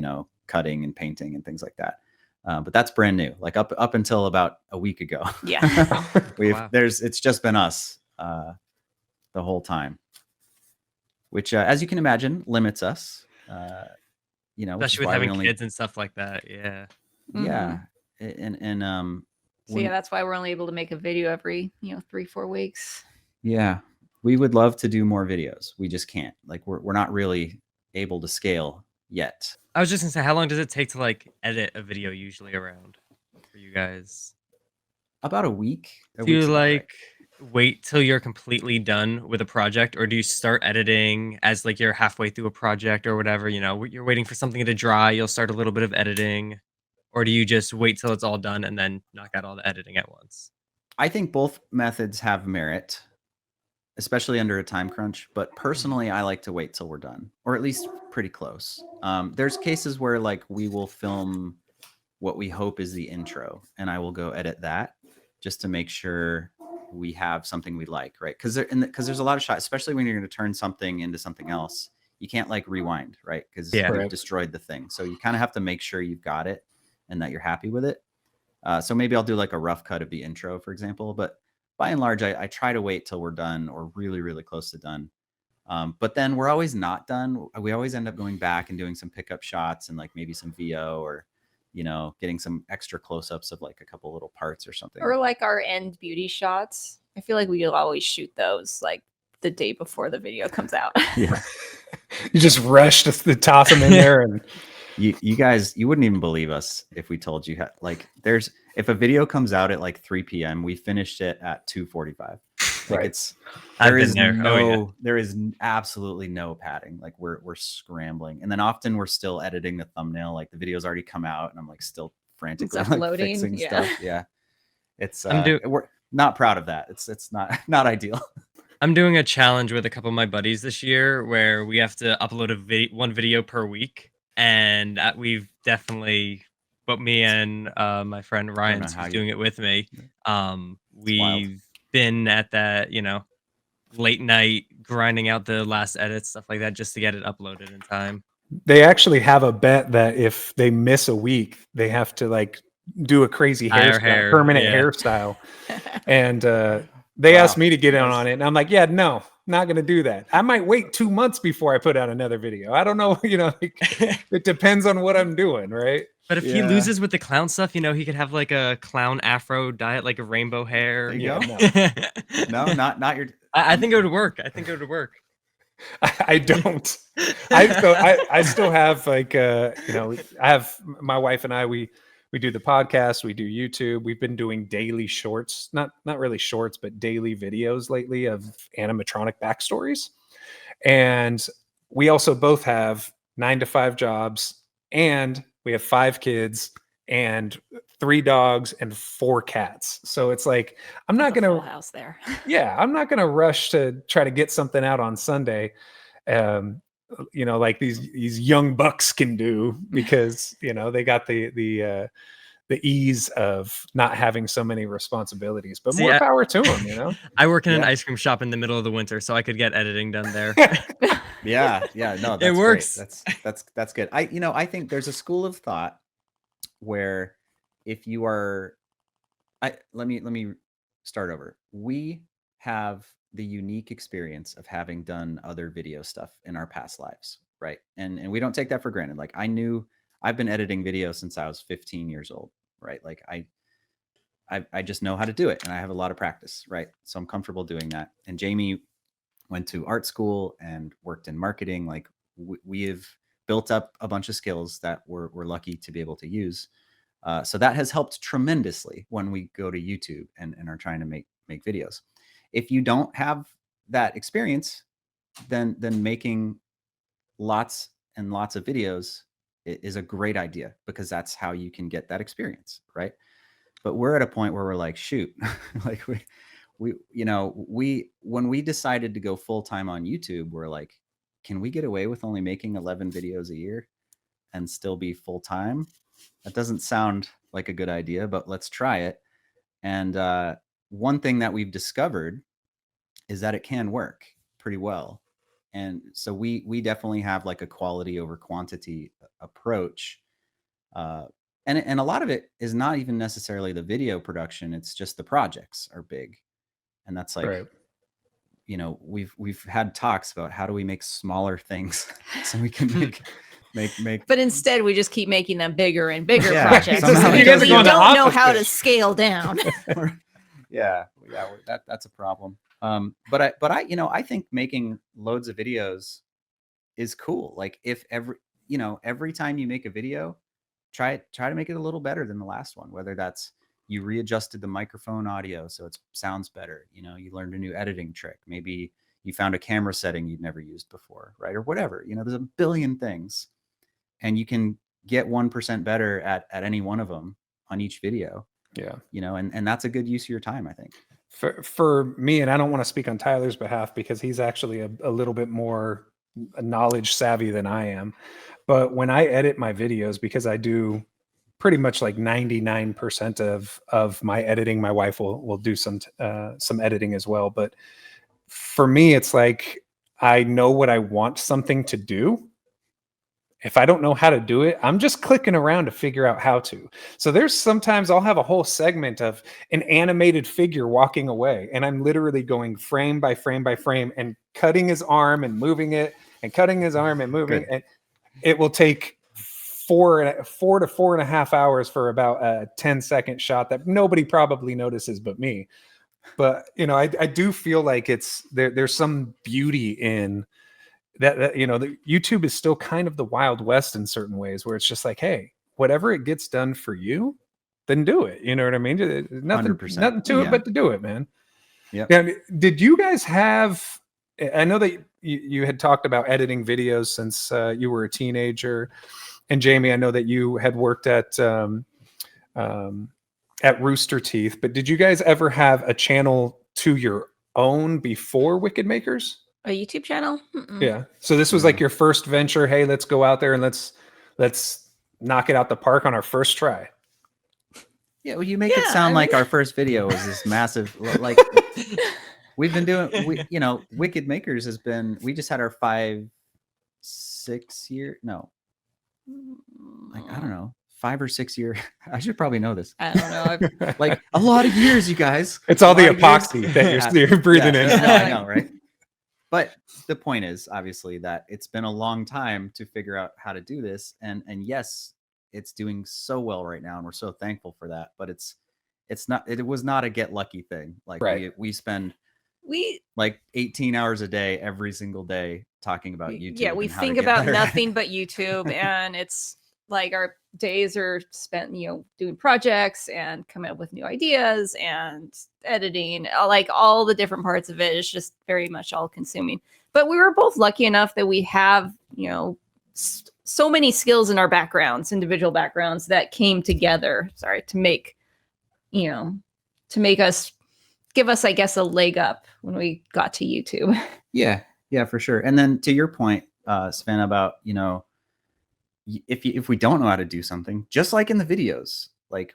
cutting and painting and things like that. But that's brand new. Like up until about a week ago, yeah, Wow. it's just been us the whole time, which, as you can imagine, limits us. Which is Especially with why we having only, kids and stuff like that. Yeah. yeah, and so yeah, that's why we're only able to make a video every 3-4 weeks. yeah, we would love to do more videos. We just can't. Like we're not really able to scale yet. I was just gonna say, how long does it take to like edit a video usually around for you guys? About a week. Do you like wait till you're completely done with a project, or do you start editing as like you're halfway through a project or whatever? You're waiting for something to dry, you'll start a little bit of editing. or do you just wait till it's all done and then knock out all the editing at once? I think both methods have merit, especially under a time crunch. But personally, I like to wait till we're done, or at least pretty close. There's cases where like we will film what we hope is the intro, and I will go edit that just to make sure we have something we like, right? Because there's a lot of shots, especially when you're going to turn something into something else. You can't like rewind, right? Because Yeah. you've Right. destroyed the thing. So you kind of have to make sure you've got it and that you're happy with it. So maybe I'll do like a rough cut of the intro, for example. But by and large, I try to wait till we're done or really, really close to done. But then we're always not done. We always end up going back and doing some pickup shots and like maybe some VO or, you know, getting some extra close-ups of like a couple little parts or something. Or like our end beauty shots. I feel like we'll always shoot those like the day before the video comes out. Yeah. You just rush to toss them in there, and You guys, you wouldn't even believe us if we told you like if a video comes out at like 3 p.m., we finished it at 2:45. Like Right. I've been there. Oh, yeah. there is absolutely no padding. Like we're scrambling, and then often we're still editing the thumbnail. Like the video's already come out, and I'm like still frantically like, uploading, fixing yeah. stuff. Yeah, it's I'm we're not proud of that. It's not ideal. I'm doing a challenge with a couple of my buddies this year where we have to upload one video per week, and we've definitely, but me and my friend Ryan, how who's you- doing it with me, wild. we've been at that, late night grinding out the last edits, stuff like that, just to get it uploaded in time. they actually have a bet that if they miss a week, they have to like do a crazy Dye our hairstyle, hair, permanent yeah. hairstyle. And they Wow. asked me to get in on it, and I'm like, yeah, no, not going to do that. I might wait 2 months before I put out another video. I don't know, like, it depends on what I'm doing, right? But if he Yeah. loses with the clown stuff, he could have like a clown afro, dye it like a rainbow hair. There you Yeah, go. no. No, not your. I think it would work. I think it would work. I don't. I still have like I have my wife and I we do the podcast, we do YouTube. We've been doing daily shorts, not really shorts, but daily videos lately of animatronic backstories. And we also both have 9-to-5 jobs, and we have 5 kids and 3 dogs and 4 cats. So it's like I'm not There's a full gonna house there. yeah, I'm not going to rush to try to get something out on Sunday, like these young bucks can do, because they got the ease of not having so many responsibilities. But See, more power to them, I work in an Yeah. ice cream shop in the middle of the winter, so I could get editing done there. Yeah, no, that's It works. Great. That's good. I think there's a school of thought where if you are, let me start over. We have the unique experience of having done other video stuff in our past lives, right? And we don't take that for granted. Like I've been editing video since I was 15 years old, right? Like I just know how to do it, and I have a lot of practice, right? So I'm comfortable doing that. And Jamie went to art school and worked in marketing. Like we have built up a bunch of skills that we're lucky to be able to use. So that has helped tremendously when we go to YouTube and are trying to make videos. If you don't have that experience, then making lots and lots of videos is a great idea, because that's how you can get that experience, right? But we're at a point where we're like, shoot, like we when we decided to go full time on YouTube, we're like, can we get away with only making 11 videos a year and still be full time? That doesn't sound like a good idea, but let's try it. And one thing that we've discovered is that it can work pretty well. And so we definitely have like a quality over quantity approach. And a lot of it is not even necessarily the video production. It's just the projects are big. And that's like, Right. We've had talks about how do we make smaller things so we can make But instead, we just keep making them bigger and bigger Yeah. projects. Somehow because you guys are we going don't the know how to opposite. scale down. that's a problem. But I think making loads of videos is cool. Like if every time you make a video, try to make it a little better than the last one, whether that's you readjusted the microphone audio so it sounds better, you learned a new editing trick, maybe you found a camera setting you'd never used before, right? Or whatever, there's a billion things, and you can get 1% better at any one of them on each video. Yeah. You know, and that's a good use of your time, I think. For me, and I don't want to speak on Tyler's behalf because he's actually a little bit more knowledge savvy than I am. But when I edit my videos, because I do pretty much like 99% of my editing, my wife will do some editing as well. But for me, it's like I know what I want something to do. If I don't know how to do it, I'm just clicking around to figure out how to. So there's sometimes I'll have a whole segment of an animated figure walking away, and I'm literally going frame by frame by frame and cutting his arm and moving it and cutting his arm and moving. Good. And it will take 4 to 4.5 hours for about a 10-second shot that nobody probably notices but me. But, you know, I do feel like there's some beauty in that, you know, the YouTube is still kind of the Wild West in certain ways, where it's just like, hey, whatever it gets done for you, then do it. You know what I mean? Nothing 100%. nothing to it Yeah. but to do it, man. Yep. Yeah. Did you guys have? I know that you had talked about editing videos since you were a teenager, and Jamie, I know that you had worked at Rooster Teeth. But did you guys ever have a channel to your own before Wicked Makers? A YouTube channel? Mm-mm. Yeah. So this was like your first venture. Hey, let's go out there and let's knock it out the park on our first try. Yeah, well, you make it Yeah, sound I like mean- our first video was this massive, like we've been doing, you know, Wicked Makers has been, we just had our 6 year, no, like, I don't know, 5 or 6 year, I should probably know this. I don't know. Like a lot of years, you guys. It's all A the lot of years. epoxy that you're breathing Yeah, in. no, I know, right? But the point is, obviously, that it's been a long time to figure out how to do this, and yes, it's doing so well right now, and we're so thankful for that. But it was not a get lucky thing. Like Right. we spend we like 18 hours a day every single day talking about YouTube. yeah, we and how to think get about better at it. nothing but YouTube, and it's like our days are spent, you know, doing projects and coming up with new ideas and editing, like all the different parts of it is just very much all consuming. But we were both lucky enough that we have, you know, so many skills in our backgrounds, individual backgrounds, that came together, to make, you know, to make us, give us, I guess, a leg up when we got to YouTube. Yeah, for sure. And then to your point, Sven, about, you know, if we don't know how to do something, just like in the videos, like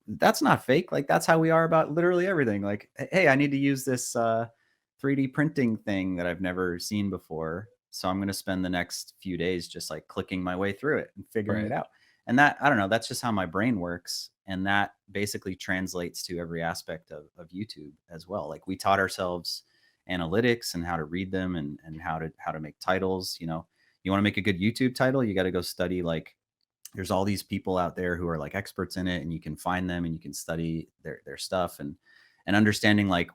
that's not fake. Like that's how we are about literally everything. Like, hey, I need to use this 3D printing thing that I've never seen before. So I'm going to spend the next few days just like clicking my way through it and figuring it out. And that, I don't know, that's just how my brain works. And that basically translates to every aspect of YouTube as well. Like we taught ourselves analytics and how to read them and how to make titles. You know, you want to make a good YouTube title, you got to go study, like there's all these people out there who are like experts in it, and you can find them and you can study their stuff and understanding like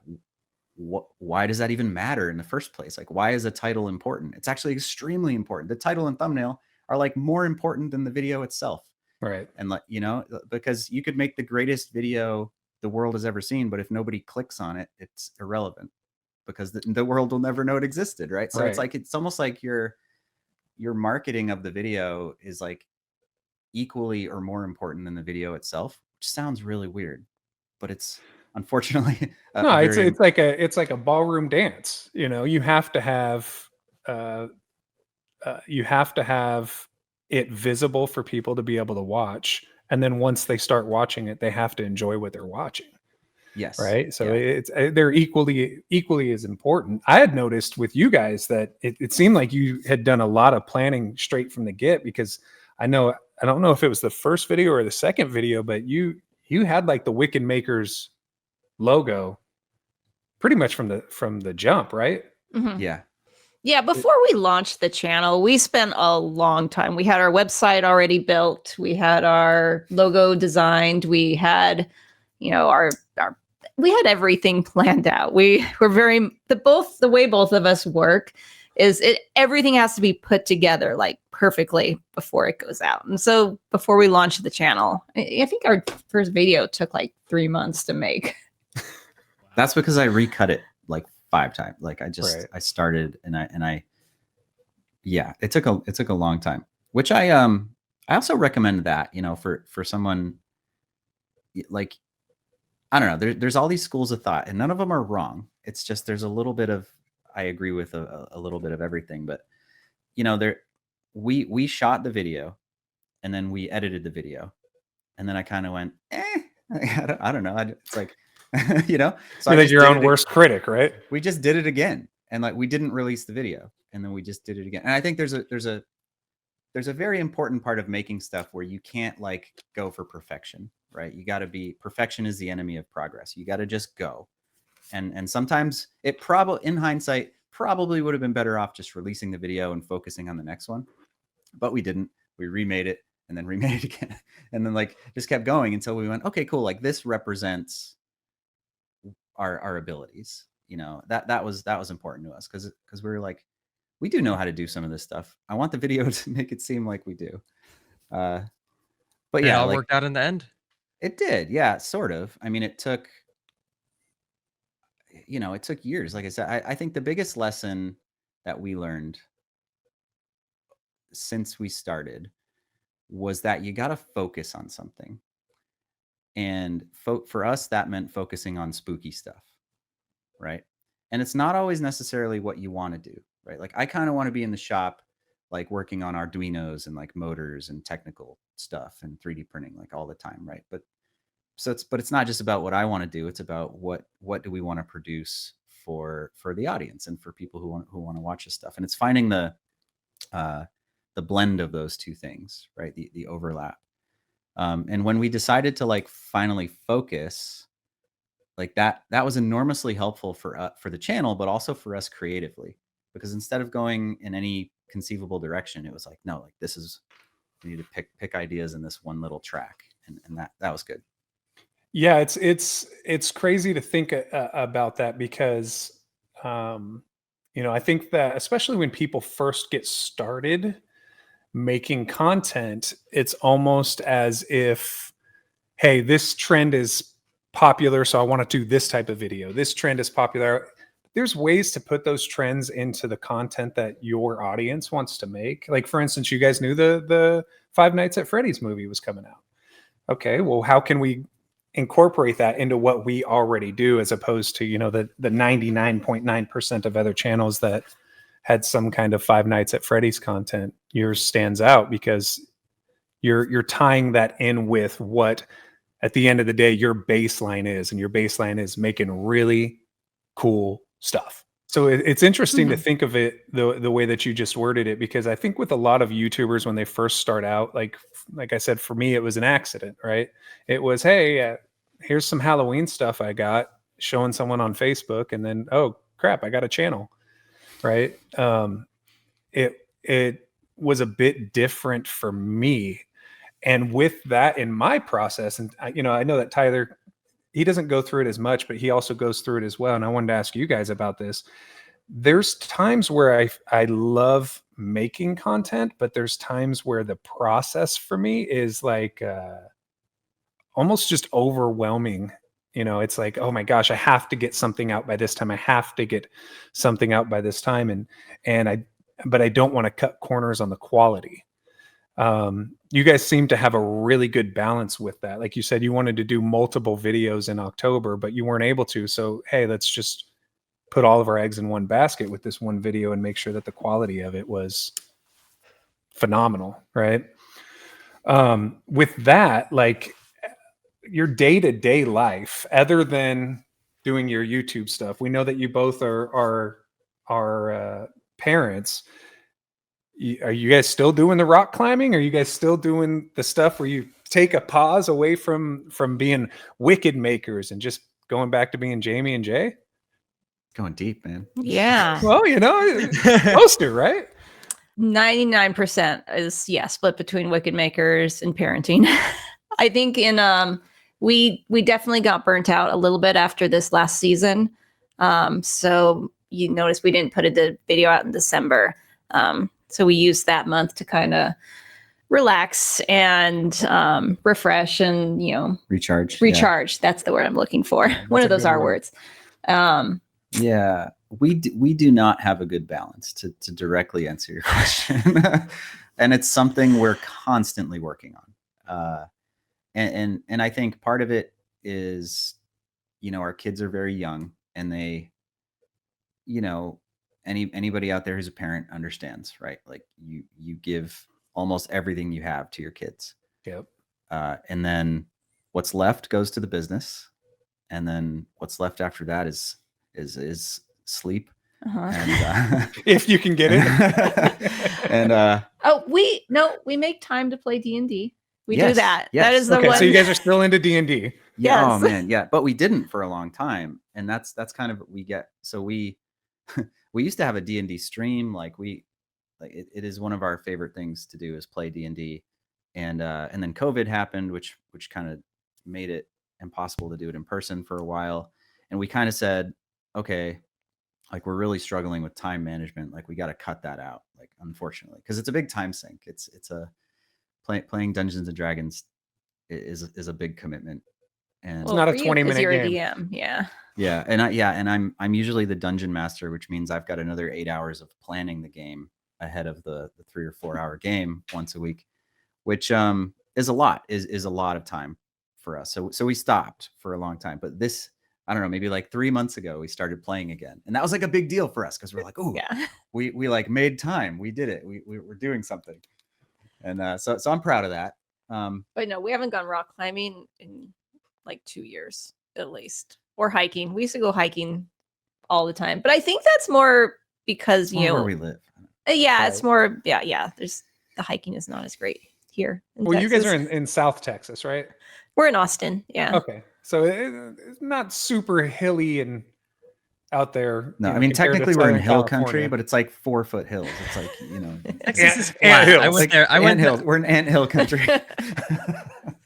why does that even matter in the first place? Like, why is a title important? It's actually extremely important. The title and thumbnail are like more important than the video itself. Right. And like, you know, because you could make the greatest video the world has ever seen, but if nobody clicks on it, it's irrelevant because the world will never know it existed. Right. So it's almost like your marketing of the video is like equally or more important than the video itself, which sounds really weird, but it's unfortunately it's like a ballroom dance. You know, you have to have it visible for people to be able to watch, and then once they start watching it, they have to enjoy what they're watching. Yes. Right. So they're equally as important. I had noticed with you guys that it seemed like you had done a lot of planning straight from the get, because I don't know if it was the first video or the second video, but you had like the Wicked Makers logo pretty much from the jump, right? Mm-hmm. Yeah. Before we launched the channel, we spent a long time. We had our website already built. We had our logo designed. We had, you know, we had everything planned out. We were the way both of us work is everything has to be put together like perfectly before it goes out. And so before we launched the channel, I think our first video took like 3 months to make. That's because I recut it like 5 times. Like I started and I it took a long time, which I I also recommend that, for someone like, I don't know, there's all these schools of thought and none of them are wrong. It's just, there's a little bit of, I agree with a little bit of everything, but we shot the video and then we edited the video. And then I kind of went, I don't know. It's like, so You're like your own worst critic, right? We just did it again. And like, we didn't release the video and then we just did it again. And I think there's a very important part of making stuff where you can't like go for perfection, right? You got to perfection is the enemy of progress. You got to just go. And sometimes it probably, in hindsight, probably would have been better off just releasing the video and focusing on the next one. But we didn't. We remade it and then remade it again. And then like just kept going until we went, okay, cool. Like this represents our abilities. That was important to us because we were like, we do know how to do some of this stuff. I want the video to make it seem like we do. But yeah, it all worked out in the end. It did. Yeah, sort of. I mean, it took years. Like I said, I think the biggest lesson that we learned since we started was that you got to focus on something. And for us, that meant focusing on spooky stuff, right? And it's not always necessarily what you want to do, right? Like I kind of want to be in the shop, like working on Arduinos and like motors and technical stuff and 3D printing like all the time, right? But it's not just about what I want to do. It's about what do we want to produce for the audience and for people who want to watch this stuff. And it's finding the blend of those two things, right? The overlap. And when we decided to like finally focus, like that was enormously helpful for the channel, but also for us creatively, because instead of going in any conceivable direction, it was like, no, like we need to pick ideas in this one little track. And that was good. Yeah, it's crazy to think about that because, I think that especially when people first get started making content, it's almost as if, hey, this trend is popular, so I want to do this type of video. This trend is popular. There's ways to put those trends into the content that your audience wants to make. Like, for instance, you guys knew the Five Nights at Freddy's movie was coming out. Okay, well, how can we incorporate that into what we already do, as opposed to the 99.9% of other channels that had some kind of Five Nights at Freddy's content? Yours stands out because you're tying that in with what at the end of the day your baseline is, and your baseline is making really cool stuff. So it's interesting to think of it the way that you just worded it, because I think with a lot of YouTubers when they first start out, like I said, for me, it was an accident, right? It was, hey, here's some Halloween stuff I got, showing someone on Facebook, and then, oh crap, I got a channel, right? It was a bit different for me. And with that in my process, and I know that Tyler, he doesn't go through it as much, but he also goes through it as well. And I wanted to ask you guys about this. There's times where I love making content, but there's times where the process for me is like almost just overwhelming. It's like, oh my gosh, I have to get something out by this time. I have to get something out by this time. But I don't want to cut corners on the quality. You guys seem to have a really good balance with that. Like you said, you wanted to do multiple videos in October, but you weren't able to. So, hey, let's just put all of our eggs in one basket with this one video and make sure that the quality of it was phenomenal, right? With that, like your day-to-day life, other than doing your YouTube stuff, we know that you both are parents. Are you guys still doing the rock climbing? Are you guys still doing the stuff where you take a pause away from being wicked makers and just going back to being Jamie and Jay? Going deep, man. Yeah. Well, poster, right? 99% is split between wicked makers and parenting. I think we definitely got burnt out a little bit after this last season. So you notice we didn't put the video out in December. So we used that month to kind of relax and refresh and recharge. Yeah. That's the word I'm looking for. One of those R words. Yeah, we do not have a good balance, to directly answer your question. and it's something we're constantly working on. And I think part of it is, our kids are very young, and they, anybody out there who's a parent understands, right? Like you give almost everything you have to your kids. Yep. And then what's left goes to the business, and then what's left after that is sleep. Uh-huh. And If you can get it. and we make time to play D&D. We do Yes, that. yes. That is the Okay, one. so you guys are still into D&D. yeah, oh Yes. man, yeah, but we didn't for a long time, and that's kind of what we get. So we we used to have a D&D stream. Like it is one of our favorite things to do is play D&D, and then COVID happened, which kind of made it impossible to do it in person for a while, and we kind of said, okay, like we're really struggling with time management, like we got to cut that out, like unfortunately, because it's a big time sink. It's playing Dungeons and Dragons is a big commitment, and It's not a for you, 'cause 20-minute you're game. a DM, yeah. yeah, and I'm usually the dungeon master, which means I've got another 8 hours of planning the game ahead of the 3 or 4 hour game once a week, which is a lot of time for us. So we stopped for a long time, but this, I don't know, maybe like 3 months ago we started playing again, and that was like a big deal for us because we're like, oh, Yeah. we like made time, we did it, we're doing something, and so I'm proud of that. But no, we haven't gone rock climbing in like 2 years at least, or hiking. We used to go hiking all the time, but I think that's more because It's more where we live. yeah, it's Right. more yeah. There's the hiking is not as great here. In Well, you guys are Texas. in South Texas, right? We're in Austin, yeah. Okay. So it's not super hilly and out there. No, you know, I mean, compared to technically we're in Southern hill country, California. but it's like 4-foot hills. It's like, Texas is Ant flat. hills. I went like there. I went. anthills. We're in anthill country.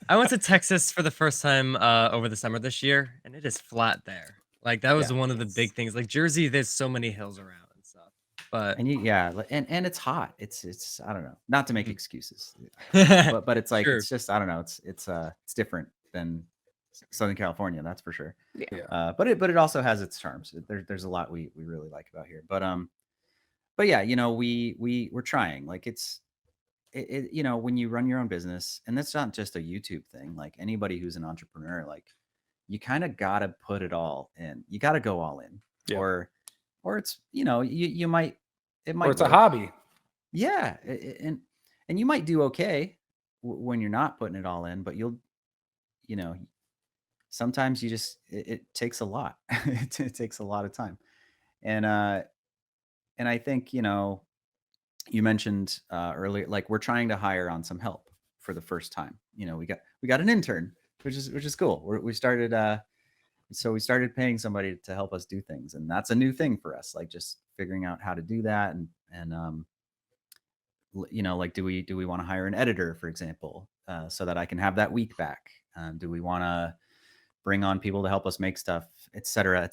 I went to Texas for the first time over the summer this year, and it is flat there. Like that was Yeah, one of the big things. Like Jersey, there's so many hills around and stuff. But And and it's hot. It's I don't know, not to make Mhm. excuses, but it's like Sure. it's just, I don't know, it's different than Southern California, that's for sure. Yeah. But it also has its charms. There's a lot we really like about here. But yeah, we're trying. Like when you run your own business, and that's not just a YouTube thing. Like anybody who's an entrepreneur, like you kind of gotta put it all in. You gotta go all in, Yeah. or it's you might it might Or it's a work. hobby. Yeah, and you might do okay when you're not putting it all in, but you know sometimes you just it takes a lot. It takes a lot of time, and I think you mentioned earlier, like we're trying to hire on some help for the first time. We got an intern, which is cool. We started we started paying somebody to help us do things, and that's a new thing for us. Like just figuring out how to do that, and like do we want to hire an editor, for example, so that I can have that week back? Do we want to bring on people to help us make stuff, et cetera,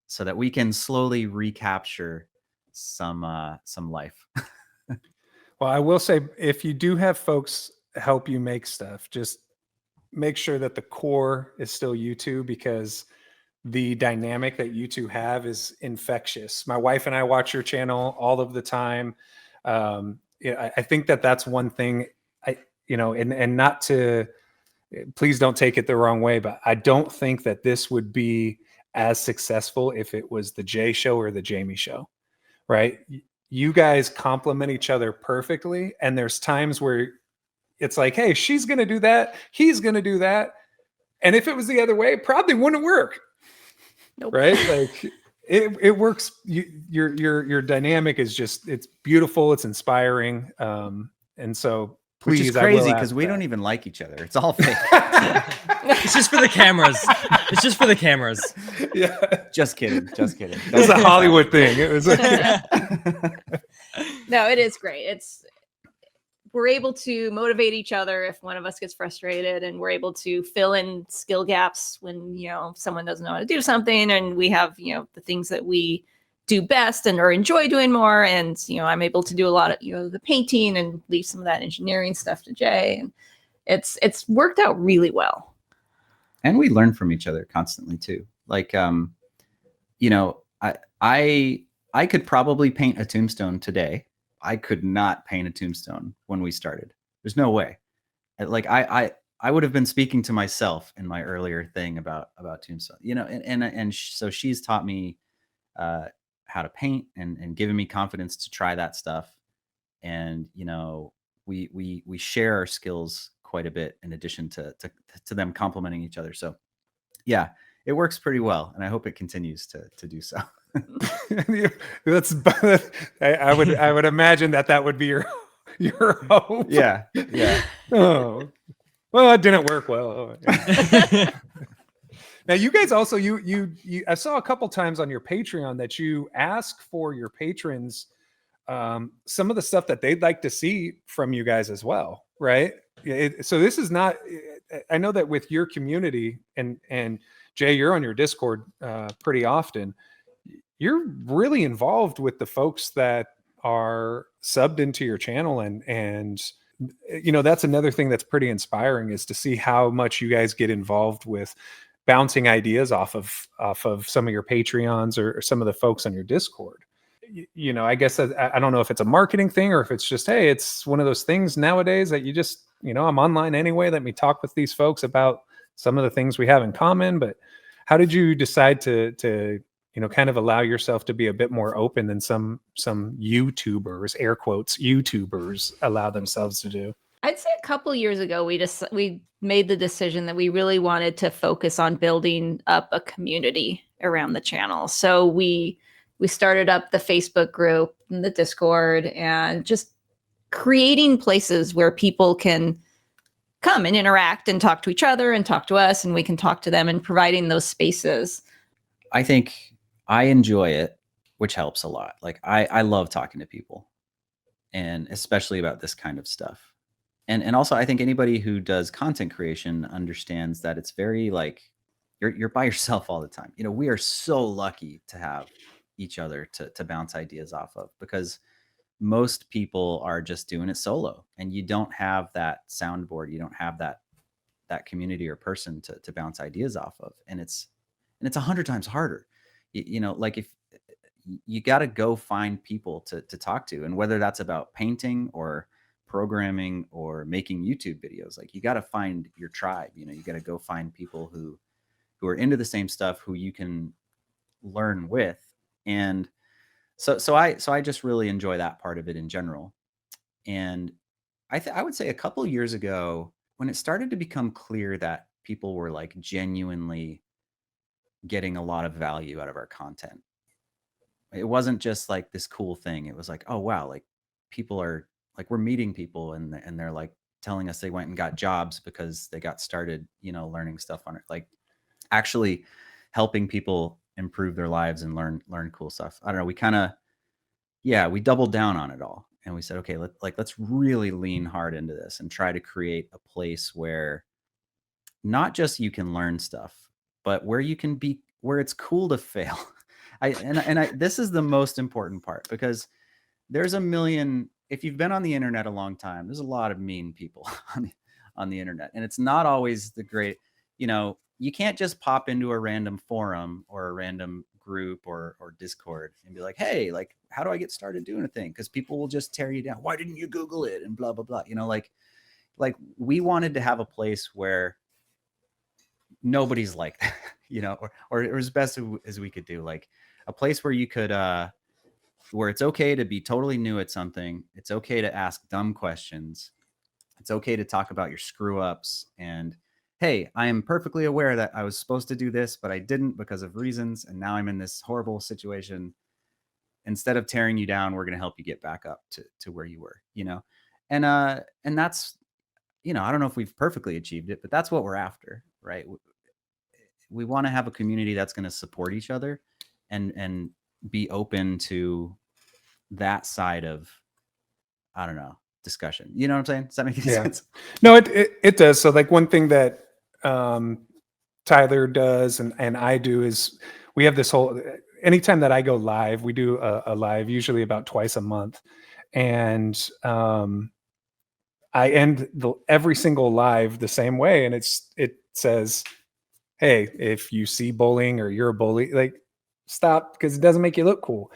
so that we can slowly recapture some life. Well, I will say, if you do have folks help you make stuff, just make sure that the core is still you two, because the dynamic that you two have is infectious. My wife and I watch your channel all of the time. I think that's one thing and not to, please don't take it the wrong way, but I don't think that this would be as successful if it was the Jay show or the Jamie show, right? You guys complement each other perfectly. And there's times where it's like, hey, she's going to do that, he's going to do that. And if it was the other way, it probably wouldn't work. Nope. Right? Like it works. Your dynamic is just, it's beautiful. It's inspiring. And so Which please, is I will crazy ask because we that. don't even like each other. It's all fake. it's just for the cameras. It's just for the cameras. Yeah. Just kidding. That's a Hollywood thing. It was No, it is great. We're able to motivate each other if one of us gets frustrated, and we're able to fill in skill gaps when someone doesn't know how to do something, and we have the things that we do best and or enjoy doing more, and I'm able to do a lot of the painting and leave some of that engineering stuff to Jay, and it's worked out really well. And we learn from each other constantly too. Like I could probably paint a tombstone today, I could not paint a tombstone when we started. There's no way. Like I would have been speaking to myself in my earlier thing about tombstone, so she's taught me how to paint and given me confidence to try that stuff. And we share our skills quite a bit in addition to them complementing each other. So yeah, it works pretty well, and I hope it continues to do so. That's I would imagine that would be your hope. Yeah. Oh, well, it didn't work well. Now, you guys also you I saw a couple times on your Patreon that you ask for your patrons some of the stuff that they'd like to see from you guys as well, right? So this is not. I know that with your community and Jay, you're on your Discord pretty often. You're really involved with the folks that are subbed into your channel, and that's another thing that's pretty inspiring is to see how much you guys get involved with bouncing ideas off of some of your Patreons or some of the folks on your Discord. I guess I don't know if it's a marketing thing or if it's just, hey, it's one of those things nowadays that you just, I'm online anyway. Let me talk with these folks about some of the things we have in common. But how did you decide to kind of allow yourself to be a bit more open than some YouTubers, air quotes, YouTubers allow themselves to do? I'd say a couple years ago, we made the decision that we really wanted to focus on building up a community around the channel. So we started up the Facebook group and the Discord and just creating places where people can come and interact and talk to each other and talk to us, and we can talk to them, and providing those spaces. I think I enjoy it, which helps a lot. Like I love talking to people, and especially about this kind of stuff. And also I think anybody who does content creation understands that it's very like you're by yourself all the time. We are so lucky to have each other to bounce ideas off of, because most people are just doing it solo, and you don't have that soundboard, you don't have that community or person to bounce ideas off of, and it's 100 times harder. Like if you got to go find people to talk to, and whether that's about painting or programming or making YouTube videos, like you got to find your tribe. You got to go find people who are into the same stuff, who you can learn with. And so I just really enjoy that part of it in general. And I would say a couple of years ago, when it started to become clear that people were like genuinely getting a lot of value out of our content, it wasn't just like this cool thing. It was like, oh wow, like people are like, we're meeting people and they're like telling us they went and got jobs because they got started, learning stuff on it, like actually helping people improve their lives and learn cool stuff. I don't know. We doubled down on it all, and we said, okay, let's really lean hard into this and try to create a place where not just you can learn stuff, but where it's cool to fail. This is the most important part, because there's a million, if you've been on the internet a long time, there's a lot of mean people on the internet, and it's not always the great, you can't just pop into a random forum or a random group or Discord and be like, hey, like, how do I get started doing a thing? Because people will just tear you down. Why didn't you Google it? And blah, blah, blah. Like we wanted to have a place where nobody's like that, or as best as we could do, like a place where you could, where it's okay to be totally new at something. It's okay to ask dumb questions. It's okay to talk about your screw ups. And hey, I am perfectly aware that I was supposed to do this, but I didn't because of reasons. And now I'm in this horrible situation. Instead of tearing you down, we're going to help you get back up to where you were, and that's, I don't know if we've perfectly achieved it, but that's what we're after, right? We want to have a community that's going to support each other and be open to that side of, I don't know, discussion. You know what I'm saying? Does that make any sense? No, it does. So like one thing that Tyler does and I do is we have this whole, anytime that I go live, we do a live usually about twice a month. And I end every single live the same way. And it says, hey, if you see bullying or you're a bully, like stop, because it doesn't make you look cool.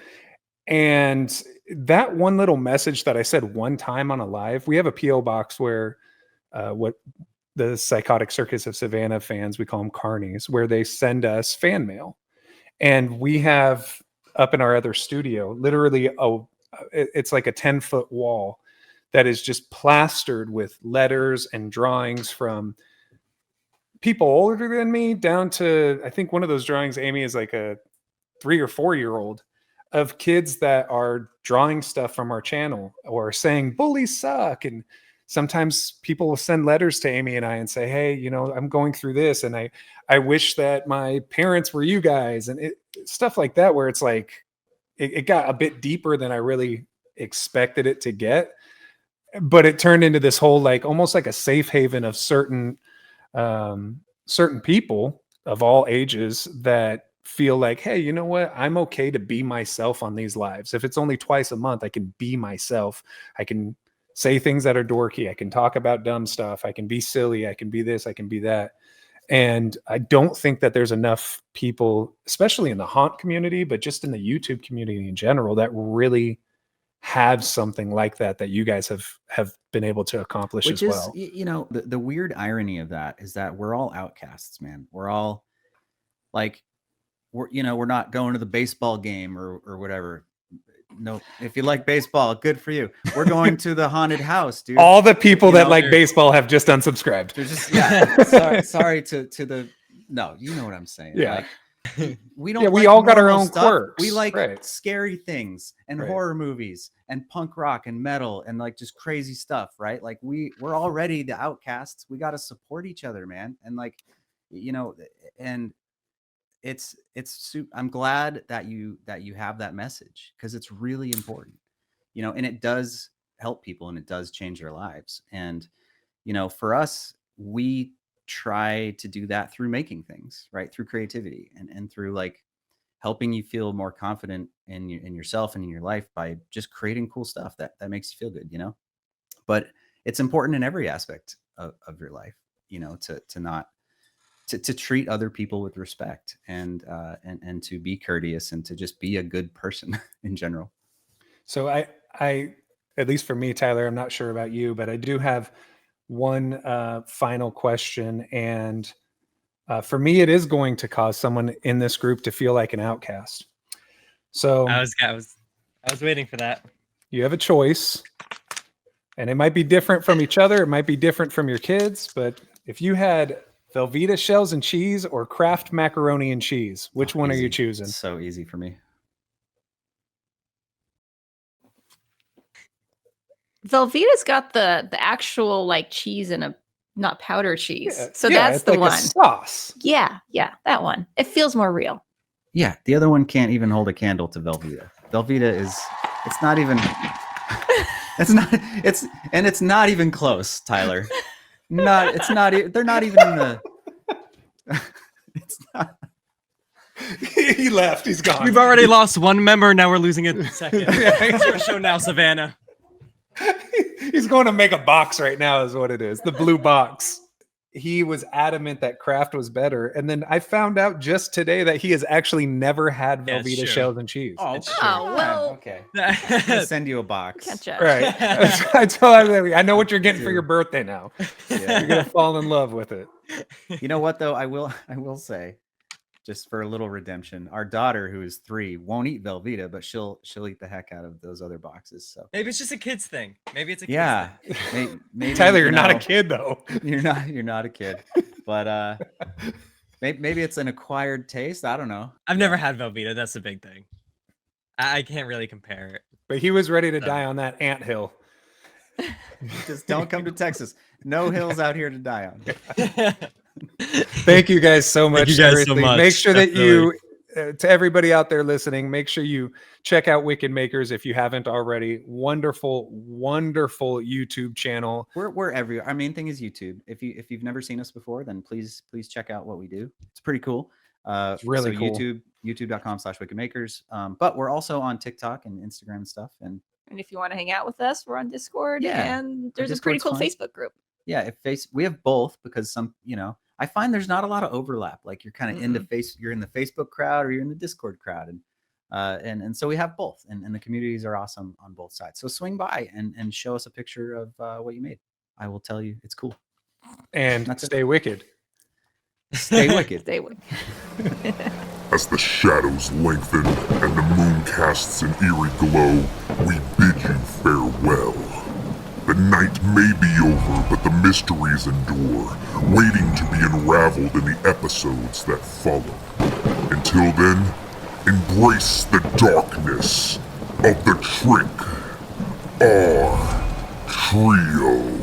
And that one little message that I said one time on a live. We have a PO box where what the Psychotic Circus of Savannah fans, we call them carnies, where they send us fan mail. And we have up in our other studio, literally it's like a 10-foot wall that is just plastered with letters and drawings from people older than me down to, I think one of those drawings, Amy, is like a 3 or 4-year-old, of kids that are drawing stuff from our channel or saying bullies suck. And sometimes people will send letters to Amy and I and say, hey, you know, I'm going through this and I wish that my parents were you guys, and stuff like that, where it's like it got a bit deeper than I really expected it to get. But it turned into this whole, like, almost like a safe haven of certain people of all ages that feel like, hey, you know what? I'm okay to be myself on these lives. If it's only twice a month, I can be myself. I can say things that are dorky. I can talk about dumb stuff. I can be silly. I can be this. I can be that. And I don't think that there's enough people, especially in the haunt community, but just in the YouTube community in general, that really have something like that you guys have been able to accomplish Which as is, well. you know, the weird irony of that is that we're all outcasts, man. We're all like, we're not going to the baseball game or whatever. No, if you like baseball, good for you. We're going to the haunted house, dude. All the people You that know, like baseball have just unsubscribed. They're just sorry to the no, you know what I'm saying. Yeah. Like, we don't. Yeah, we like all got our normal own stuff. quirks. We like Right. scary things and Right. horror movies and punk rock and metal and like just crazy stuff, right? Like we're already the outcasts. We got to support each other, man. And like, and I'm glad that you have that message, because it's really important, and it does help people and it does change their lives. And for us, we try to do that through making things, right, through creativity and through like helping you feel more confident in yourself and in your life by just creating cool stuff that makes you feel good, but it's important in every aspect of your life, to not to treat other people with respect and to be courteous and to just be a good person in general. So I, at least for me, Tyler, I'm not sure about you, but I do have one final question. And for me, it is going to cause someone in this group to feel like an outcast. So I was waiting for that. you have a choice, and it might be different from each other. It might be different from your kids, but if you had Velveeta shells and cheese or Kraft macaroni and cheese, which one are you choosing? It's so easy for me. Velveeta's got the actual like cheese in a not powder cheese. Yeah, So yeah, that's it's the like one. a sauce. Yeah, that one. It feels more real. Yeah, the other one can't even hold a candle to Velveeta. Velveeta it's not even it's not even close, Tyler. They're not even in the it's not. He left. He's gone. We've already lost one member. Now we're losing a second. It's your show now, Savannah. He's going to make a box right now, is what it is. The blue box. He was adamant that Kraft was better. And then I found out just today that he has actually never had Yeah, it's Velveeta true. shells and cheese. Oh, It's well. okay. I'm gonna send you a box. Can't judge. Right. I told him, I know what you're getting for Dude. your birthday now. Yeah. You're going to fall in love with it. You know what though? I will say, just for a little redemption, our daughter, who is 3, won't eat Velveeta, but she'll eat the heck out of those other boxes. So Maybe it's just a kid's thing. Maybe it's a kid's yeah, thing. maybe Tyler, you you're not a know, kid, though. You're not a kid, but maybe it's an acquired taste. I don't know. I've never had Velveeta. That's the big thing. I can't really compare it. But he was ready to die on that anthill. Just don't come to Texas. No hills out here to die on. Thank you guys so much. you guys so seriously. much, Make sure that definitely. you, to everybody out there listening, make sure you check out Wicked Makers if you haven't already. Wonderful, wonderful YouTube channel. We're everywhere. Our main thing is YouTube. If you've never seen us before, then please check out what we do. It's pretty cool. It's really cool. youtube.com/wickedmakers. But we're also on TikTok and Instagram and stuff. And And if you want to hang out with us, we're on Discord. Yeah, And there's a pretty Discord's cool fun. Facebook group. yeah, we have both, because I find there's not a lot of overlap. Like you're kind of into you're in the Facebook crowd or you're in the Discord crowd. And And so we have both, and the communities are awesome on both sides. So swing by and show us a picture of what you made. I will tell you it's cool. And That's it. stay wicked. Stay wicked. Stay away. As the shadows lengthen and the moon casts an eerie glow, we bid you farewell. The night may be over, but the mysteries endure, waiting to be unraveled in the episodes that follow. Until then, embrace the darkness of the Trick or Trio.